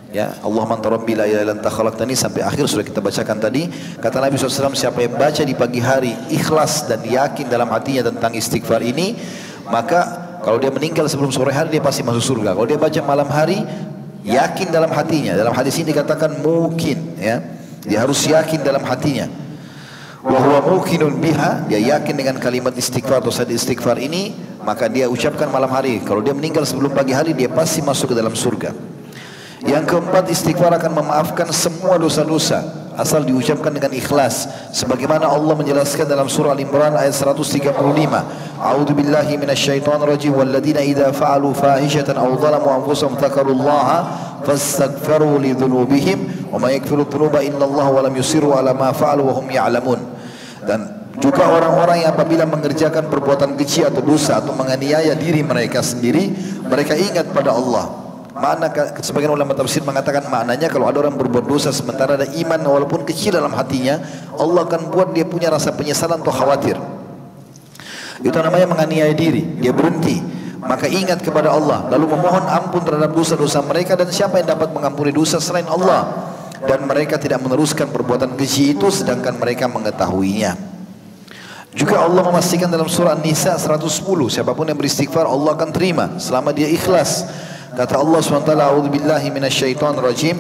Ya, Allahumma anta rabbi la ilaha illa anta khalaqtani sampai akhir sudah kita bacakan tadi. Kata Nabi SAW, siapa yang baca di pagi hari ikhlas dan yakin dalam hatinya tentang istighfar ini, maka kalau dia meninggal sebelum sore hari dia pasti masuk surga. Kalau dia baca malam hari, yakin dalam hatinya. Dalam hadis ini dikatakan mungkin, ya, dia harus yakin dalam hatinya. Wa huwa muqinun biha, dia yakin dengan kalimat istighfar atau saat istighfar ini, maka dia ucapkan malam hari. Kalau dia meninggal sebelum pagi hari, dia pasti masuk ke dalam surga. Yang keempat, istighfar akan memaafkan semua dosa-dosa asal diucapkan dengan ikhlas, sebagaimana Allah menjelaskan dalam surah Al-Imran ayat 135. A'udzu billahi minasyaitonir rajim, walladzina idza fa'alu fahishatan aw dhalamu anfusahum dzakarullaha fastaghfiru li dzunubihim wa may yaghfiru dzunuba illallah wa lam yusirru ala ma fa'alu wa hum ya'lamun. Dan juga orang-orang yang apabila mengerjakan perbuatan keji atau dosa atau menganiaya diri mereka sendiri, mereka ingat pada Allah. Makna, sebagian ulama tafsir mengatakan maknanya kalau ada orang berbuat dosa sementara ada iman walaupun kecil dalam hatinya, Allah akan buat dia punya rasa penyesalan atau khawatir. Itu namanya menganiaya diri. Dia berhenti, maka ingat kepada Allah, lalu memohon ampun terhadap dosa-dosa mereka, dan siapa yang dapat mengampuni dosa selain Allah, dan mereka tidak meneruskan perbuatan keji itu sedangkan mereka mengetahuinya. Juga Allah memastikan dalam surah An-Nisa 110, siapapun yang beristighfar Allah akan terima selama dia ikhlas. Kata Allah SWT, "A'udzubillahi minasyaitonir rajim.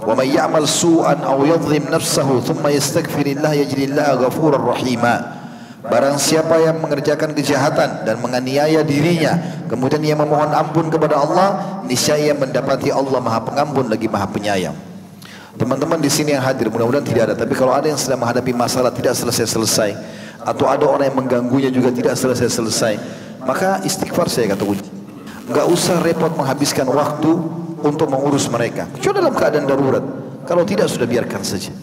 Wa may ya'mal su'an aw yadhlim nafsahu thumma yastaghfirillah yajidillah ghafurar rahima." Barang siapa yang mengerjakan kejahatan dan menganiaya dirinya, kemudian ia memohon ampun kepada Allah, niscaya mendapati Allah Maha Pengampun lagi Maha Penyayang. Teman-teman di sini yang hadir, mudah-mudahan tidak ada. Tapi kalau ada yang sedang menghadapi masalah tidak selesai-selesai, atau ada orang yang mengganggunya juga tidak selesai-selesai, maka istighfar saya kata kunci. Enggak usah repot menghabiskan waktu untuk mengurus mereka. Kecuali dalam keadaan darurat. Kalau tidak sudah biarkan saja.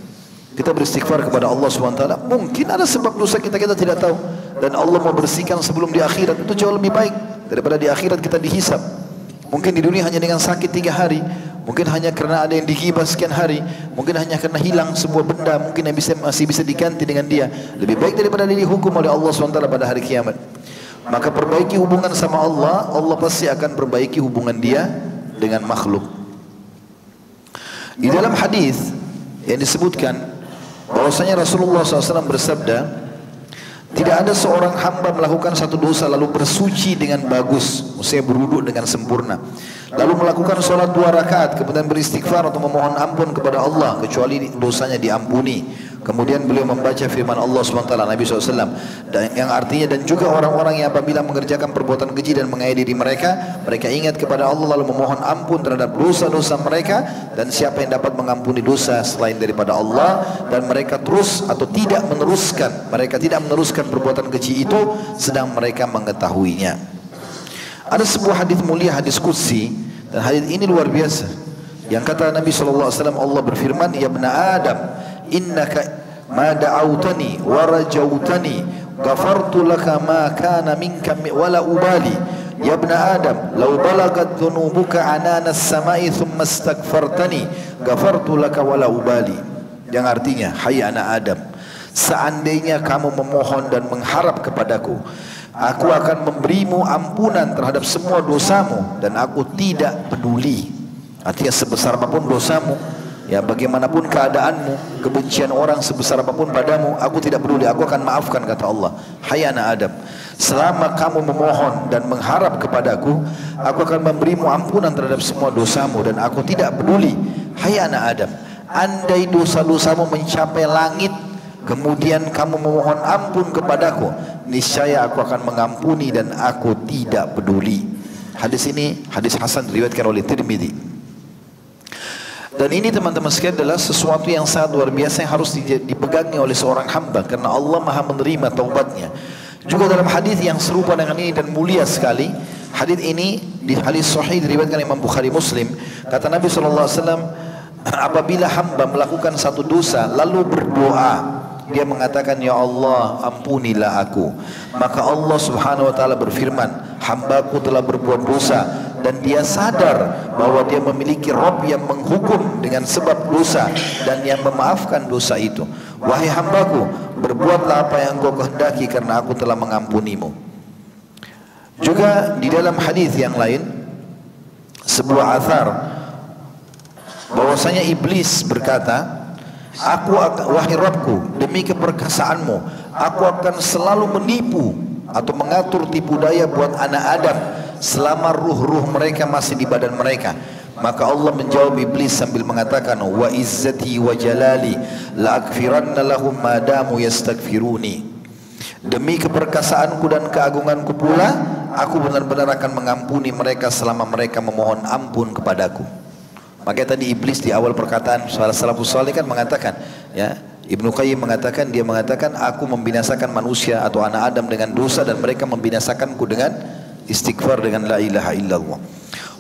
Kita beristighfar kepada Allah SWT. Mungkin ada sebab dosa kita tidak tahu, dan Allah mau bersihkan sebelum di akhirat. Itu jauh lebih baik daripada di akhirat kita dihisab. Mungkin di dunia hanya dengan sakit 3 hari, mungkin hanya karena ada yang digibah sekian hari, mungkin hanya karena hilang sebuah benda, mungkin yang masih bisa diganti dengan dia. Lebih baik daripada dihukum oleh Allah SWT pada hari kiamat. Maka perbaiki hubungan sama Allah, Allah pasti akan perbaiki hubungan dia dengan makhluk. Di dalam hadis yang disebutkan bahwasanya Rasulullah SAW bersabda, tidak ada seorang hamba melakukan satu dosa lalu bersuci dengan bagus, maksudnya berwudu dengan sempurna, lalu melakukan sholat 2 rakaat, kemudian beristighfar atau memohon ampun kepada Allah, kecuali dosanya diampuni. Kemudian beliau membaca firman Allah SWT, Nabi SAW, dan yang artinya, dan juga orang-orang yang apabila mengerjakan perbuatan keji dan menganiaya diri mereka, mereka ingat kepada Allah lalu memohon ampun terhadap dosa-dosa mereka, dan siapa yang dapat mengampuni dosa selain daripada Allah, dan mereka terus atau tidak meneruskan, mereka tidak meneruskan perbuatan keji itu sedang mereka mengetahuinya. Ada sebuah hadis mulia, hadis qudsi, dan hadis ini luar biasa. Yang kata Nabi SAW, Allah berfirman, "Ya ibna Adam, innaka ma da'autani wa rajautani ghafartu laka ma kana minka wala ubali. Ya ibna Adam, law balagat dhunubuka anana as-sama'i thumma astaghfartani ghafartu laka wala ubali." Yang artinya, hai anak Adam, seandainya kamu memohon dan mengharap kepadaku, aku akan memberimu ampunan terhadap semua dosamu, dan aku tidak peduli. Artinya sebesar apapun dosamu, ya bagaimanapun keadaanmu, kebencian orang sebesar apapun padamu, aku tidak peduli, aku akan maafkan, kata Allah. Hai anak Adam, selama kamu memohon dan mengharap kepadaku, aku akan memberimu ampunan terhadap semua dosamu, dan aku tidak peduli. Hai anak Adam, andai dosa-dosamu mencapai langit, kemudian kamu memohon ampun kepadaku, niscaya aku akan mengampuni dan aku tidak peduli. Hadis ini hadis hasan diriwayatkan oleh Tirmidzi. Dan ini teman-teman sekalian adalah sesuatu yang sangat luar biasa yang harus dipegangi oleh seorang hamba, karena Allah Maha menerima taubatnya. Juga dalam hadis yang serupa dengan ini dan mulia sekali, hadis ini di hadis sahih diriwayatkan Imam Bukhari Muslim, kata Nabi SAW, apabila hamba melakukan satu dosa lalu berdoa, dia mengatakan, "Ya Allah, ampunilah aku." Maka Allah Subhanahu wa taala berfirman, "Hambaku telah berbuat dosa," dan dia sadar bahwa dia memiliki Rabb yang menghukum dengan sebab dosa dan yang memaafkan dosa itu. "Wahai hambaku, berbuatlah apa yang engkau kehendaki karena aku telah mengampunimu." Juga di dalam hadis yang lain, sebuah athar bahwasanya iblis berkata, wahai Rabbku, demi keperkasaanmu, aku akan selalu menipu atau mengatur tipu daya buat anak Adam selama ruh-ruh mereka masih di badan mereka. Maka Allah menjawab iblis sambil mengatakan, "Wa izzati wa jalali la akfiranna lahum ma damu yastaghfiruni." Demi keperkasaanku dan keagunganku pula, aku benar-benar akan mengampuni mereka selama mereka memohon ampun kepadaku. Makanya tadi iblis di awal perkataan salah salafus saleh kan mengatakan, ya, Ibnu Qayyim mengatakan, dia mengatakan, aku membinasakan manusia atau anak Adam dengan dosa dan mereka membinasakanku dengan istighfar, dengan la ilaha illallah.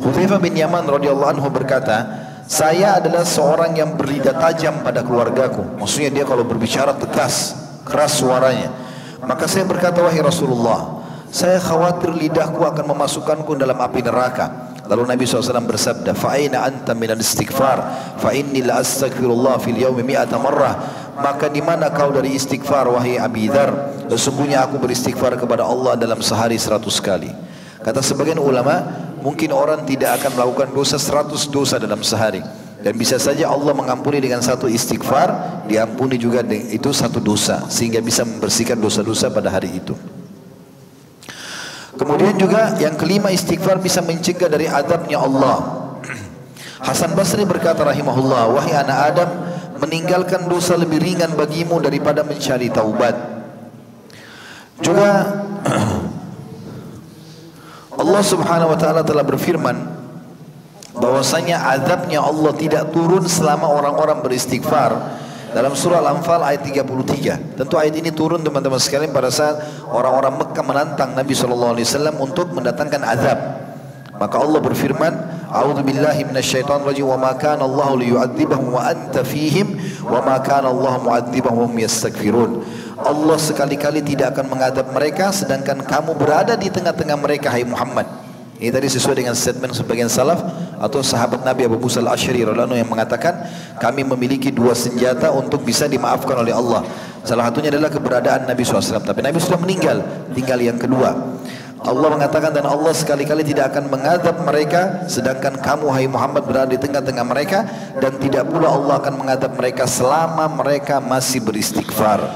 Hudzaifah bin Yaman radhiyallahu anhu berkata, saya adalah seorang yang berlidah tajam pada keluargaku. Maksudnya dia kalau berbicara tegas, keras suaranya. Maka saya berkata, wahai Rasulullah, saya khawatir lidahku akan memasukkanku dalam api neraka. Lalu Nabi SAW bersabda, fa'aina anta minal istighfar, fa'inni la astaghfirullah fil yawmi mi'ata marrah. Maka di mana kau dari istighfar, wahai Abi Dzar? Sesungguhnya aku beristighfar kepada Allah dalam sehari 100 kali. Kata sebagian ulama, mungkin orang tidak akan melakukan dosa 100 dosa dalam sehari, dan bisa saja Allah mengampuni dengan satu istighfar, diampuni juga itu satu dosa, sehingga bisa membersihkan dosa-dosa pada hari itu. Kemudian juga yang kelima, istighfar bisa mencegah dari azabnya Allah. Hasan Basri berkata rahimahullah, wahai anak Adam, meninggalkan dosa lebih ringan bagimu daripada mencari taubat. Juga Allah Subhanahu wa taala telah berfirman bahwasanya azabnya Allah tidak turun selama orang-orang beristighfar. Dalam surah Al-Anfal ayat 33. Tentu ayat ini turun teman-teman sekalian pada saat orang-orang Mekah menantang Nabi SAW untuk mendatangkan azab. Maka Allah berfirman, A'udzubillahi minasyaitonirrajim, wa ma kana Allahu liyu'adzibahum wa anta fihim wa ma kana Allahu mu'adzibahum wa hum yastaghfirun. Allah sekali-kali tidak akan mengadab mereka sedangkan kamu berada di tengah-tengah mereka, hai Muhammad. Ini tadi sesuai dengan statement sebagian salaf atau sahabat Nabi Abu Musa al-Asy'ari radhiyallahu anhu yang mengatakan, kami memiliki dua senjata untuk bisa dimaafkan oleh Allah. Salah satunya adalah keberadaan Nabi SAW. Tapi Nabi sudah meninggal, tinggal yang kedua. Allah mengatakan, dan Allah sekali-kali tidak akan mengadab mereka sedangkan kamu, hai Muhammad, berada di tengah-tengah mereka, dan tidak pula Allah akan mengadab mereka selama mereka masih beristighfar.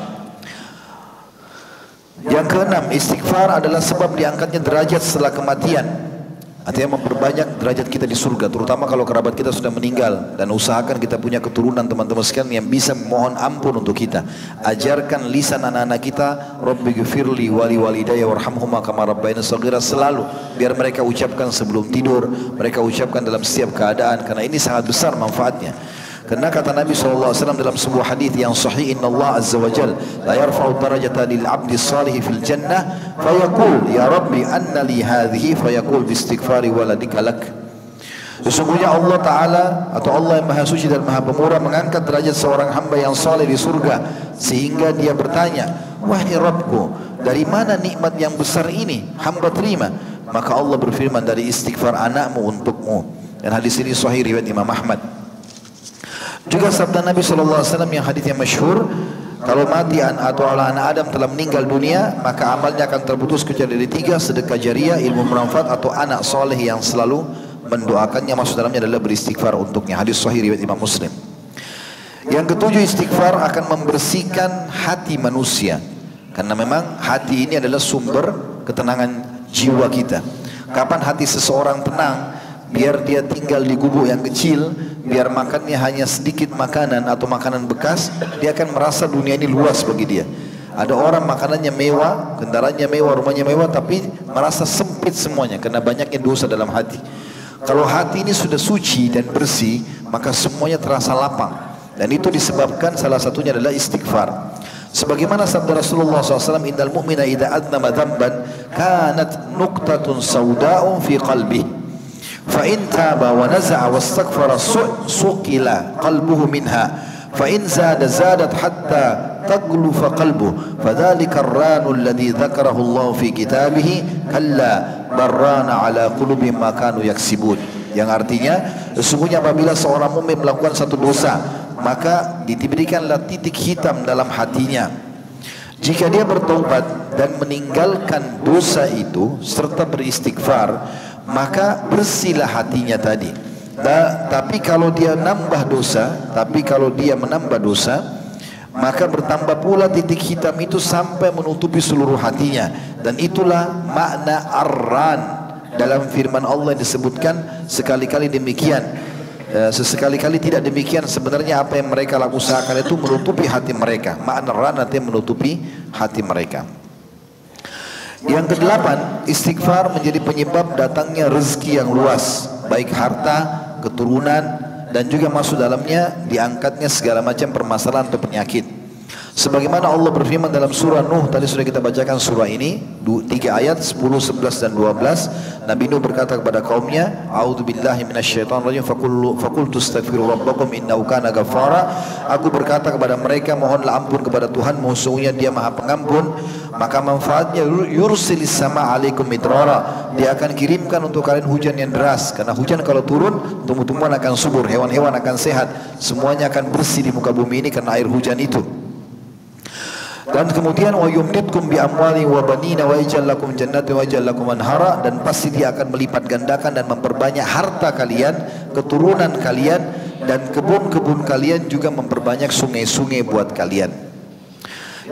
Yang keenam, istighfar adalah sebab diangkatnya derajat setelah kematian. Artinya memperbanyak derajat kita di surga, terutama kalau kerabat kita sudah meninggal. Dan usahakan kita punya keturunan teman-teman sekalian yang bisa memohon ampun untuk kita. Ajarkan lisan anak-anak kita, Rabbi ghfirli wali walidayya warhamhuma kama rabbayani shaghira, selalu biar mereka ucapkan sebelum tidur, mereka ucapkan dalam setiap keadaan, karena ini sangat besar manfaatnya. Karena kata Nabi SAW dalam sebuah hadis yang sahih, Inna Allah Azza wa Jal la yarfa'u darajata lil abdi salihi fil jannah fayaqul ya Rabbi anna li hadhihi fayaqul bistighfari waladika lak. Sesungguhnya Allah Ta'ala atau Allah yang Maha Suci dan Maha Pemurah mengangkat derajat seorang hamba yang saleh di surga sehingga dia bertanya, wahai Rabbku, dari mana nikmat yang besar ini hamba terima? Maka Allah berfirman, dari istighfar anakmu untukmu. Dan hadis ini sahih riwayat Imam Ahmad. Juga sabda Nabi SAW yang hadis yang masyhur, kalau mati atau anak Adam telah meninggal dunia, maka amalnya akan terputus kecuali dari tiga: sedekah jariah, ilmu bermanfaat, atau anak soleh yang selalu mendoakannya. Masuk dalamnya adalah beristighfar untuknya. Hadis sahih riwayat Imam Muslim. Yang ketujuh, istighfar akan membersihkan hati manusia, karena memang hati ini adalah sumber ketenangan jiwa kita. Kapan hati seseorang tenang? Biar dia tinggal di gubuk yang kecil, biar makannya hanya sedikit makanan atau makanan bekas, dia akan merasa dunia ini luas bagi dia. Ada orang makanannya mewah, kendaraannya mewah, rumahnya mewah, tapi merasa sempit semuanya karena banyaknya dosa dalam hati. Kalau hati ini sudah suci dan bersih, maka semuanya terasa lapang. Dan itu disebabkan salah satunya adalah istighfar. Sebagaimana sabda Rasulullah SAW, Innal mu'mina idha adnama dhamban kanat nuqtatun sawda'un fi qalbih, فإن تاب ونزع واستغفر سقل قلبه منها فإن زادت حتى تغلف قلبه فذلك الران الذي ذكره الله في كتابه كلا بران على قلوب ما كانوا يكسبون. Yang artinya, sesungguhnya apabila seorang mukmin melakukan satu dosa, maka diberikanlah titik hitam dalam hatinya. Jika dia bertobat dan meninggalkan dosa itu serta beristighfar, maka bersihlah hatinya tadi. Tapi kalau dia menambah dosa, maka bertambah pula titik hitam itu sampai menutupi seluruh hatinya. Dan itulah makna ar-ran dalam firman Allah disebutkan sekali-kali demikian. Sesekali-kali tidak demikian. Sebenarnya apa yang mereka usahakan itu menutupi hati mereka. Makna ran artinya menutupi hati mereka. Yang kedelapan, istighfar menjadi penyebab datangnya rezeki yang luas, baik harta, keturunan, dan juga masuk dalamnya diangkatnya segala macam permasalahan atau penyakit. Sebagaimana Allah berfirman dalam surah Nuh, tadi sudah kita bacakan surah ini, 3 ayat 10, 11 dan 12. Nabi Nuh berkata kepada kaumnya, A'udzubillahi minasyaitonirrajim, faqultu astaghfiru rabbakum innahu kana ghaffara. Aku berkata kepada mereka, mohonlah ampun kepada Tuhanmu, sesungguhnya Dia Maha Pengampun. Maka manfaatnya, yursilis sama alaikum midrara, Dia akan kirimkan untuk kalian hujan yang deras. Karena hujan kalau turun, tumbuh-tumbuhan akan subur, hewan-hewan akan sehat, semuanya akan bersih di muka bumi ini karena air hujan itu. Dan kemudian wa yumditkum bi amwali wa banina wa yaj'al lakum jannatin wa yaj'al lakum anhara, dan pasti Dia akan melipat gandakan dan memperbanyak harta kalian, keturunan kalian, dan kebun-kebun kalian, juga memperbanyak sungai-sungai buat kalian.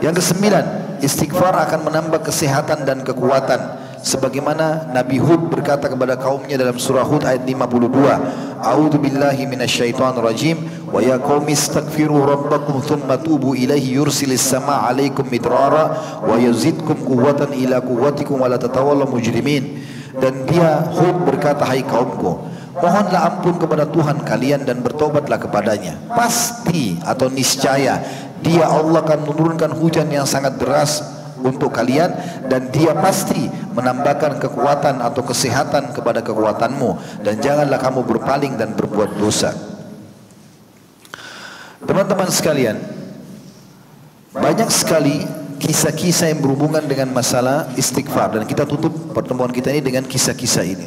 Yang kesembilan, istighfar akan menambah kesehatan dan kekuatan. sebagaimana Nabi Hud berkata kepada kaumnya dalam surah Hud ayat 52, A'udzu billahi minasyaitonir rajim wa ya qaumi astaghfiru rabbakum thumma tubu ilaihi yursilis samaa 'alaikum midrara wa yazidkum quwwatan ila quwwatikum wa la tatawallaw mujrimin. Dan dia Hud berkata, hai kaumku, mohonlah ampun kepada Tuhan kalian dan bertobatlah kepadanya. Pasti atau niscaya dia Allah akan menurunkan hujan yang sangat deras untuk kalian, dan dia pasti menambahkan kekuatan atau kesehatan kepada kekuatanmu, dan janganlah kamu berpaling dan berbuat dosa. Teman-teman sekalian, banyak sekali kisah-kisah yang berhubungan dengan masalah istighfar, dan kita tutup pertemuan kita ini dengan kisah-kisah ini.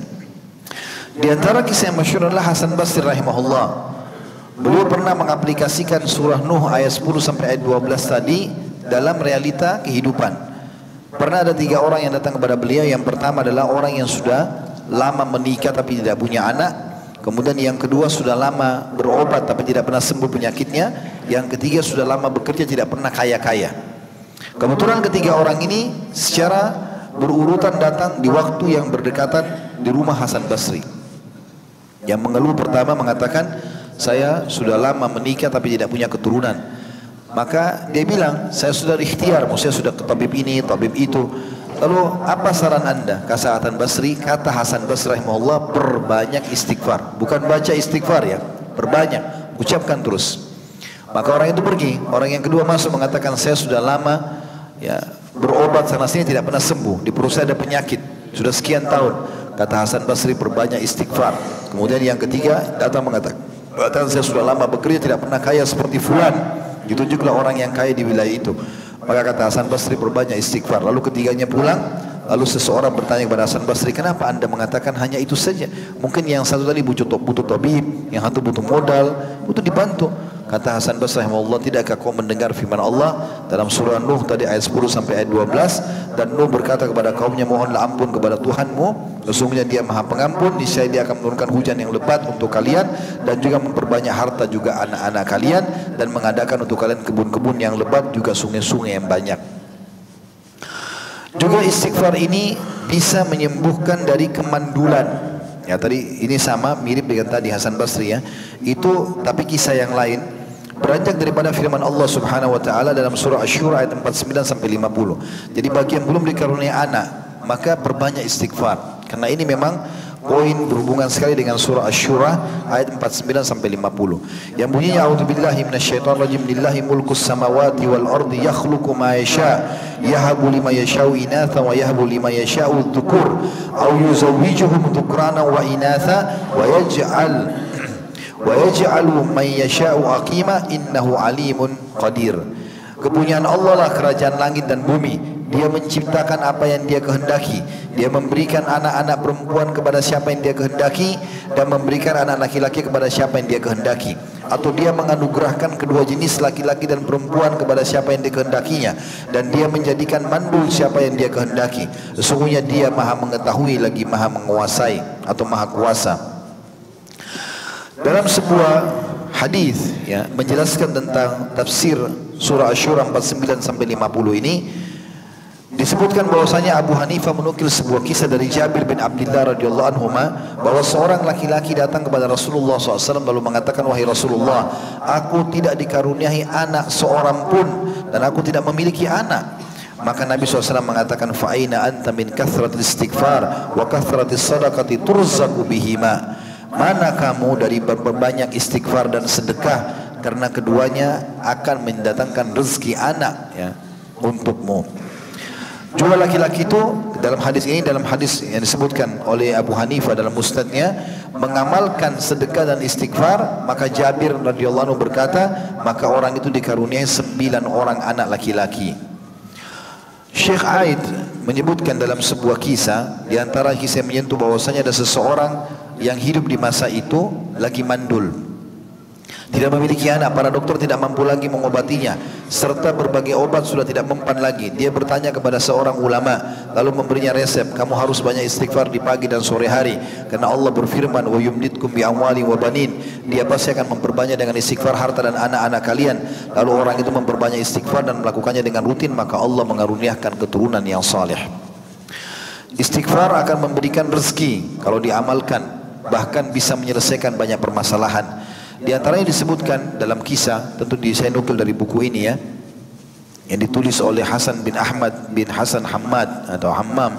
Di antara kisah yang masyhur adalah Hasan Basri rahimahullah. Beliau pernah mengaplikasikan surah Nuh ayat 10 sampai ayat 12 tadi dalam realita kehidupan. Pernah ada 3 orang yang datang kepada beliau. Yang pertama adalah orang yang sudah lama menikah tapi tidak punya anak. Kemudian yang kedua sudah lama berobat tapi tidak pernah sembuh penyakitnya. Yang ketiga sudah lama bekerja tidak pernah kaya-kaya. Kebetulan ketiga orang ini secara berurutan datang di waktu yang berdekatan di rumah Hasan Basri. Yang mengeluh pertama mengatakan, saya sudah lama menikah tapi tidak punya keturunan. Maka dia bilang, saya sudah ikhtiar, saya sudah ke tabib ini, tabib itu. Lalu apa saran anda? Kata Hasan Basri, kata Hasan Basri rahimahullah, perbanyak istighfar. Bukan baca istighfar ya, perbanyak, ucapkan terus. Maka orang itu pergi. Orang yang kedua masuk mengatakan, saya sudah lama ya berobat sana sini tidak pernah sembuh. Di perut saya ada penyakit sudah sekian tahun. Kata Hasan Basri, perbanyak istighfar. Kemudian yang ketiga datang mengatakan, saya sudah lama bekerja tidak pernah kaya seperti fulan. Ditunjuklah orang yang kaya di wilayah itu. Maka kata Hasan Basri, perbanyak istighfar. Lalu ketiganya pulang. Lalu seseorang bertanya kepada Hasan Basri, kenapa anda mengatakan hanya itu saja? Mungkin yang satu tadi butuh tabib, yang satu butuh modal, butuh dibantu. Kata Hasan Basri rahimahullah, tidakkah kau mendengar firman Allah dalam surah Nuh tadi ayat 10 sampai ayat 12? Dan Nuh berkata kepada kaumnya, mohonlah ampun kepada Tuhanmu, sesungguhnya dia maha pengampun, niscaya dia akan menurunkan hujan yang lebat untuk kalian, dan juga memperbanyak harta juga anak-anak kalian, dan mengadakan untuk kalian kebun-kebun yang lebat, juga sungai-sungai yang banyak. Juga istighfar ini bisa menyembuhkan dari kemandulan. Ya tadi ini sama mirip dengan tadi Hasan Basri ya. Itu tapi kisah yang lain beranjak daripada firman Allah Subhanahu wa taala dalam surah Asy-Syura ayat 49 sampai 50. Jadi bagi yang belum dikaruniai anak, maka perbanyak istighfar. Karena ini memang poin berhubungan sekali dengan surah Asy-Syura ayat 49 sampai 50. Yang bunyinya a'udzubillahi minasyaitonir rajim, lillahi mulkus samawati wal ardi yakhluqu ma yasha yahabu liman yasha'u inatha wa yahabu liman yasha'u dhukur aw yuzawwijuhum dhukrana wa inatha wa yaj'alu man yasha'u aqima innahu alimun qadir. Kepunyaan Allah lah kerajaan langit dan bumi. Dia menciptakan apa yang dia kehendaki. Dia memberikan anak-anak perempuan kepada siapa yang dia kehendaki, dan memberikan anak laki-laki kepada siapa yang dia kehendaki. Atau dia menganugerahkan kedua jenis laki-laki dan perempuan kepada siapa yang dikehendakinya, dan dia menjadikan mandul siapa yang dia kehendaki. Sesungguhnya dia maha mengetahui lagi maha menguasai atau maha kuasa. Dalam sebuah hadis ya menjelaskan tentang tafsir surah Asy-Syura 49 sampai 50 ini, disebutkan bahwasanya Abu Hanifah menukil sebuah kisah dari Jabir bin Abdullah radhiyallahu anhu bahwa seorang laki-laki datang kepada Rasulullah SAW lalu mengatakan, wahai Rasulullah, aku tidak dikaruniai anak seorang pun dan aku tidak memiliki anak. Maka Nabi SAW mengatakan, fa'aina anta min kathratil istighfar wa kathratis sadaqati turzaqu bihima. Mana kamu dari berbanyak istighfar dan sedekah, karena keduanya akan mendatangkan rezeki anak ya untukmu. Juga laki-laki itu dalam hadis ini, dalam hadis yang disebutkan oleh Abu Hanifah dalam musnadnya, mengamalkan sedekah dan istighfar. Maka Jabir radhiyallahu anhu berkata, maka orang itu dikaruniai 9 orang anak laki-laki. Syekh Aid menyebutkan dalam sebuah kisah, di antara kisah yang menyentuh bahwasanya ada seseorang yang hidup di masa itu lagi mandul, tidak memiliki anak, para dokter tidak mampu lagi mengobatinya, serta berbagai obat sudah tidak mempan lagi. Dia bertanya kepada seorang ulama, lalu memberinya resep, kamu harus banyak istighfar di pagi dan sore hari, karena Allah berfirman, wa yumditkum bi amwali wa banin, dia pasti akan memperbanyak dengan istighfar harta dan anak-anak kalian. Lalu orang itu memperbanyak istighfar dan melakukannya dengan rutin, maka Allah mengaruniakan keturunan yang saleh. Istighfar akan memberikan rezeki kalau diamalkan, bahkan bisa menyelesaikan banyak permasalahan. Di antaranya disebutkan dalam kisah, tentu saya nukil dari buku ini ya, yang ditulis oleh Hasan bin Ahmad bin Hasan Hammad atau Hammam.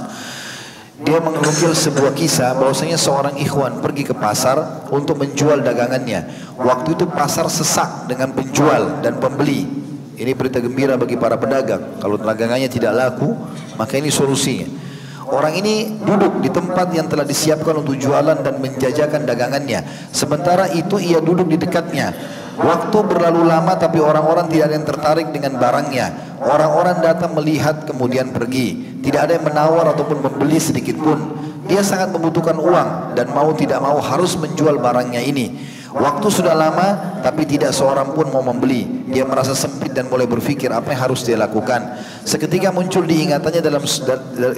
Dia menukil sebuah kisah bahwasanya seorang ikhwan pergi ke pasar untuk menjual dagangannya. Waktu itu pasar sesak dengan penjual dan pembeli. Ini berita gembira bagi para pedagang. Kalau dagangannya tidak laku, maka ini solusinya. Orang ini duduk di tempat yang telah disiapkan untuk jualan dan menjajakan dagangannya. Sementara itu ia duduk di dekatnya. Waktu berlalu lama tapi orang-orang tidak ada yang tertarik dengan barangnya. Orang-orang datang melihat kemudian pergi. Tidak ada yang menawar ataupun membeli sedikit pun. Dia sangat membutuhkan uang dan mau tidak mau harus menjual barangnya ini. Waktu sudah lama tapi tidak seorang pun mau membeli. Dia merasa sempit dan mulai berpikir apa yang harus dia lakukan. Seketika muncul di ingatannya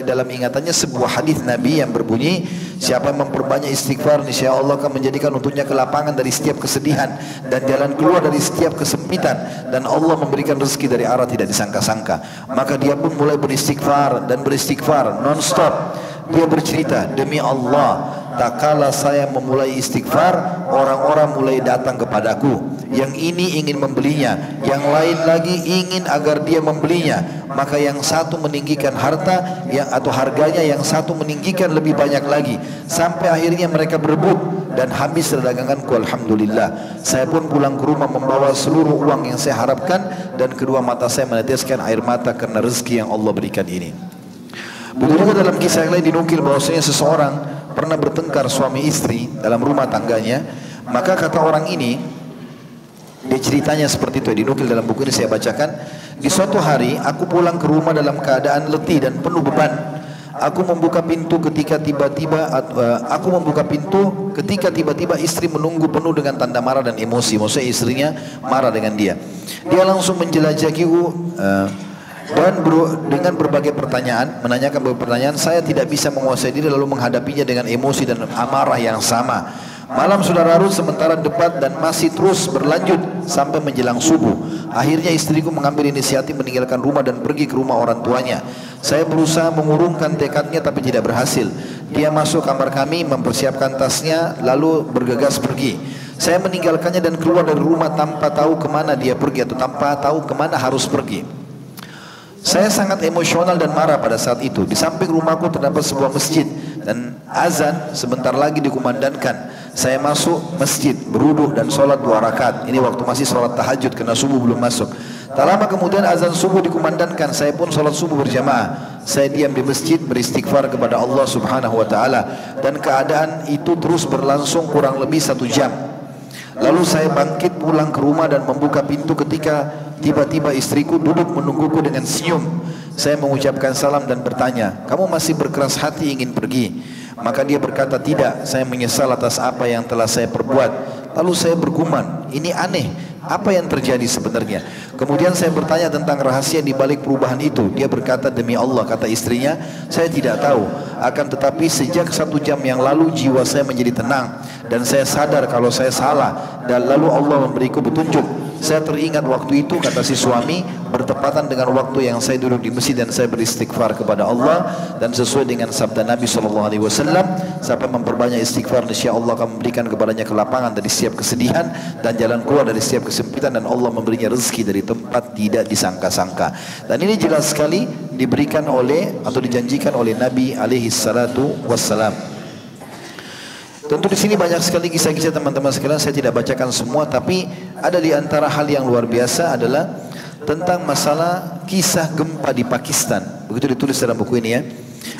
dalam ingatannya sebuah hadis Nabi yang berbunyi, siapa yang memperbanyak istighfar, niscaya Allah akan menjadikan untuknya kelapangan dari setiap kesedihan dan jalan keluar dari setiap kesempitan, dan Allah memberikan rezeki dari arah tidak disangka-sangka. Maka dia pun mulai beristighfar dan beristighfar non-stop. Dia bercerita, demi Allah, tak kala saya memulai istighfar, orang-orang mulai datang kepadaku. Yang ini ingin membelinya, yang lain lagi ingin agar dia membelinya. Maka yang satu meninggikan harta atau harganya, yang satu meninggikan lebih banyak lagi. Sampai akhirnya mereka berebut dan habis daganganku. Alhamdulillah. Saya pun pulang ke rumah membawa seluruh uang yang saya harapkan, dan kedua mata saya meneteskan air mata karena rezeki yang Allah berikan ini. Begitu dalam kisah yang lain dinukil bahwasanya seseorang pernah bertengkar suami istri dalam rumah tangganya. Maka kata orang ini, dia ceritanya seperti itu, dinukil dalam buku ini saya bacakan. Di suatu hari aku pulang ke rumah dalam keadaan letih dan penuh beban. Aku membuka pintu ketika tiba-tiba istri menunggu penuh dengan tanda marah dan emosi. Maksudnya istrinya marah dengan dia. Dia langsung menjelajahiku dan dengan berbagai pertanyaan, menanyakan beberapa pertanyaan. Saya tidak bisa menguasai diri lalu menghadapinya dengan emosi dan amarah yang sama. Malam sudah larut sementara debat dan masih terus berlanjut sampai menjelang subuh. Akhirnya istriku mengambil inisiatif meninggalkan rumah dan pergi ke rumah orang tuanya. Saya berusaha mengurungkan tekadnya tapi tidak berhasil. Dia masuk kamar kami, mempersiapkan tasnya lalu bergegas pergi. Saya meninggalkannya dan keluar dari rumah tanpa tahu kemana dia pergi atau tanpa tahu kemana harus pergi. Saya sangat emosional dan marah pada saat itu. Di samping rumahku terdapat sebuah masjid dan azan sebentar lagi dikumandangkan. Saya masuk masjid, berwudu dan sholat 2 rakaat. Ini waktu masih sholat tahajud karena subuh belum masuk. Tak lama kemudian azan subuh dikumandangkan. Saya pun sholat subuh berjamaah. Saya diam di masjid beristighfar kepada Allah Subhanahu Wa Taala, dan keadaan itu terus berlangsung kurang lebih 1 jam. Lalu saya bangkit pulang ke rumah dan membuka pintu ketika tiba-tiba istriku duduk menungguku dengan senyum. Saya mengucapkan salam dan bertanya, kamu masih berkeras hati ingin pergi? Maka dia berkata, tidak, saya menyesal atas apa yang telah saya perbuat. Lalu saya bergumam, ini aneh, apa yang terjadi sebenarnya? Kemudian saya bertanya tentang rahasia di balik perubahan itu. Dia berkata, demi Allah, kata istrinya, saya tidak tahu. Akan tetapi sejak 1 jam yang lalu jiwa saya menjadi tenang dan saya sadar kalau saya salah, dan lalu Allah memberiku petunjuk. Saya teringat waktu itu, kata si suami, bertepatan dengan waktu yang saya duduk di masjid dan saya beristighfar kepada Allah, dan sesuai dengan sabda Nabi SAW, siapa memperbanyak istighfar, niscaya Allah akan memberikan kepadanya kelapangan dari setiap kesedihan dan jalan keluar dari setiap kesempitan, dan Allah memberinya rezeki dari tempat tidak disangka-sangka. Dan ini jelas sekali diberikan oleh atau dijanjikan oleh Nabi alaihi salatu wassalam. Tentu di sini banyak sekali kisah-kisah teman-teman sekalian, saya tidak bacakan semua, tapi ada di antara hal yang luar biasa adalah tentang masalah kisah gempa di Pakistan. Begitu ditulis dalam buku ini ya.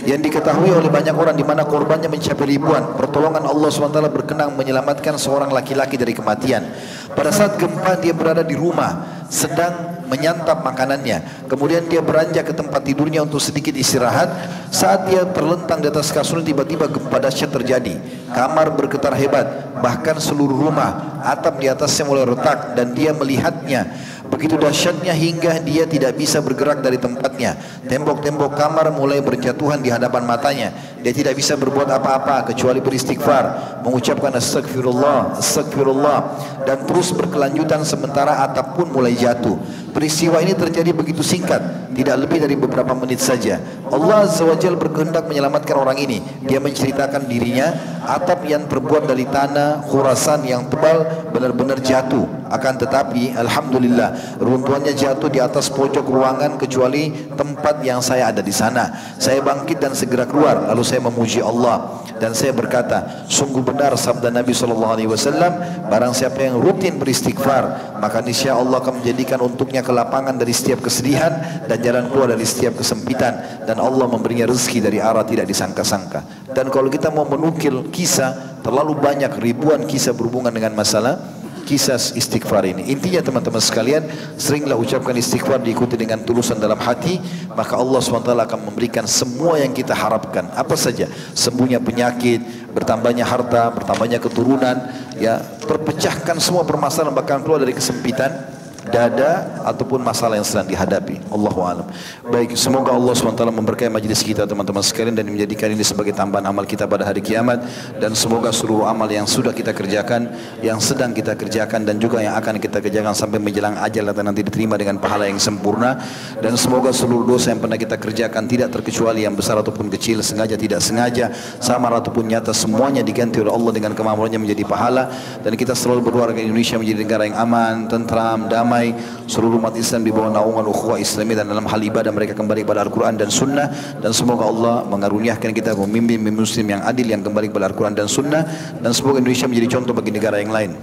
Yang diketahui oleh banyak orang, di mana korbannya mencapai ribuan. Pertolongan Allah SWT berkenan menyelamatkan seorang laki-laki dari kematian. Pada saat gempa dia berada di rumah sedang menyantap makanannya. Kemudian dia beranjak ke tempat tidurnya untuk sedikit istirahat. Saat dia terlentang di atas kasur, tiba-tiba gempa dahsyat terjadi. Kamar bergetar hebat, bahkan seluruh rumah atap di atasnya mulai retak dan dia melihatnya. Begitu dahsyatnya hingga dia tidak bisa bergerak dari tempatnya. Tembok-tembok kamar mulai berjatuhan di hadapan matanya. Dia tidak bisa berbuat apa-apa kecuali beristighfar, mengucapkan astagfirullah, astagfirullah, dan terus berkelanjutan sementara atap pun mulai jatuh. Peristiwa ini terjadi begitu singkat, tidak lebih dari beberapa menit saja. Allah Azza wa Jalla berkehendak menyelamatkan orang ini. Dia menceritakan dirinya, atap yang terbuat dari tanah Khurasan yang tebal benar-benar jatuh. Akan tetapi alhamdulillah runtuhannya jatuh di atas pojok ruangan kecuali tempat yang saya ada di sana. Saya bangkit dan segera keluar, lalu saya memuji Allah dan saya berkata, sungguh benar sabda Nabi SAW, barang siapa yang rutin beristighfar maka niscaya Allah akan menjadikan untuknya kelapangan dari setiap kesedihan dan jalan keluar dari setiap kesempitan, dan Allah memberinya rezeki dari arah tidak disangka-sangka. Dan kalau kita mau menukil kisah, terlalu banyak, ribuan kisah berhubungan dengan masalah kisah istighfar ini. Intinya teman-teman sekalian, seringlah ucapkan istighfar diikuti dengan tulusan dalam hati, maka Allah SWT akan memberikan semua yang kita harapkan. Apa saja, sembuhnya penyakit, bertambahnya harta, bertambahnya keturunan, ya, terpecahkan semua permasalahan, bahkan keluar dari kesempitan dada ataupun masalah yang sedang dihadapi. Allahu a'lam. Baik, semoga Allah SWT memberkahi majlis kita teman-teman sekalian dan menjadikan ini sebagai tambahan amal kita pada hari kiamat, dan semoga seluruh amal yang sudah kita kerjakan, yang sedang kita kerjakan, dan juga yang akan kita kerjakan sampai menjelang ajal dan nanti diterima dengan pahala yang sempurna. Dan semoga seluruh dosa yang pernah kita kerjakan, tidak terkecuali yang besar ataupun kecil, sengaja tidak sengaja, samar ataupun nyata, semuanya diganti oleh Allah dengan kemampuannya menjadi pahala. Dan kita selalu berdoa agar Indonesia menjadi negara yang aman, tentram, damai, seluruh umat Islam di bawah naungan ukhuwah Islami, dan dalam hal ibadah mereka kembali kepada Al-Quran dan Sunnah. Dan semoga Allah mengaruniakan kita pemimpin Muslim yang adil yang kembali kepada Al-Quran dan Sunnah, dan semoga Indonesia menjadi contoh bagi negara yang lain.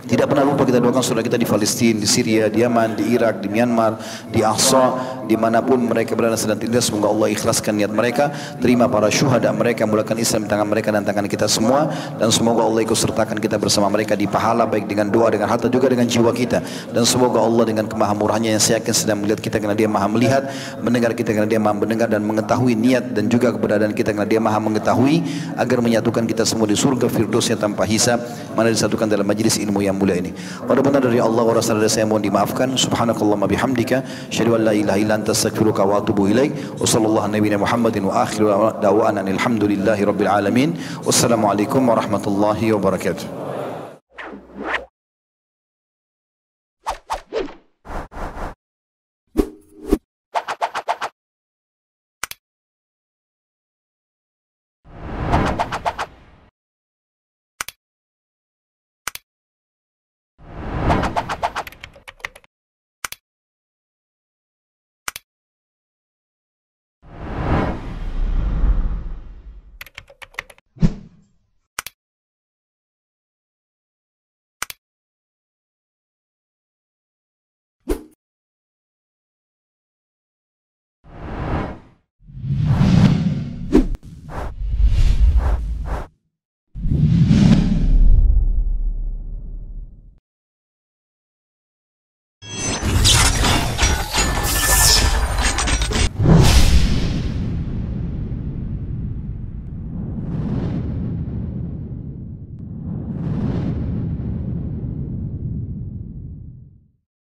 Tidak pernah lupa kita doakan saudara kita di Palestina, di Syria, di Yaman, di Irak, di Myanmar, di Aqsa, dimanapun mereka berada sedang tindas. Semoga Allah ikhlaskan niat mereka, terima para syuhada mereka, mulakan Islam di tangan mereka dan tangan kita semua, dan semoga Allah ikut sertakan kita bersama mereka di pahala, baik dengan doa, dengan harta, juga dengan jiwa kita. Dan semoga Allah dengan kemahamurahnya yang saya yakin sedang melihat kita karena Dia maha melihat, mendengar kita karena Dia maha mendengar, dan mengetahui niat dan juga keberadaan kita karena Dia maha mengetahui, agar menyatukan kita semua di surga firdausnya tanpa hisab, mana disatukan dalam majlis ilmu yang mulia ini. Pada benar dari Allah wa Rasulullah, saya mohon dimaafkan. Subhanakallahumma bihamdika, asyhadu an la ilaha illa anta, astaghfiruka wa atubu ilaik. Wa sallallahu nabiyana Muhammadin wa akhiru da'wana alhamdulillahi rabbil alamin. Wassalamualaikum warahmatullahi wabarakatuh.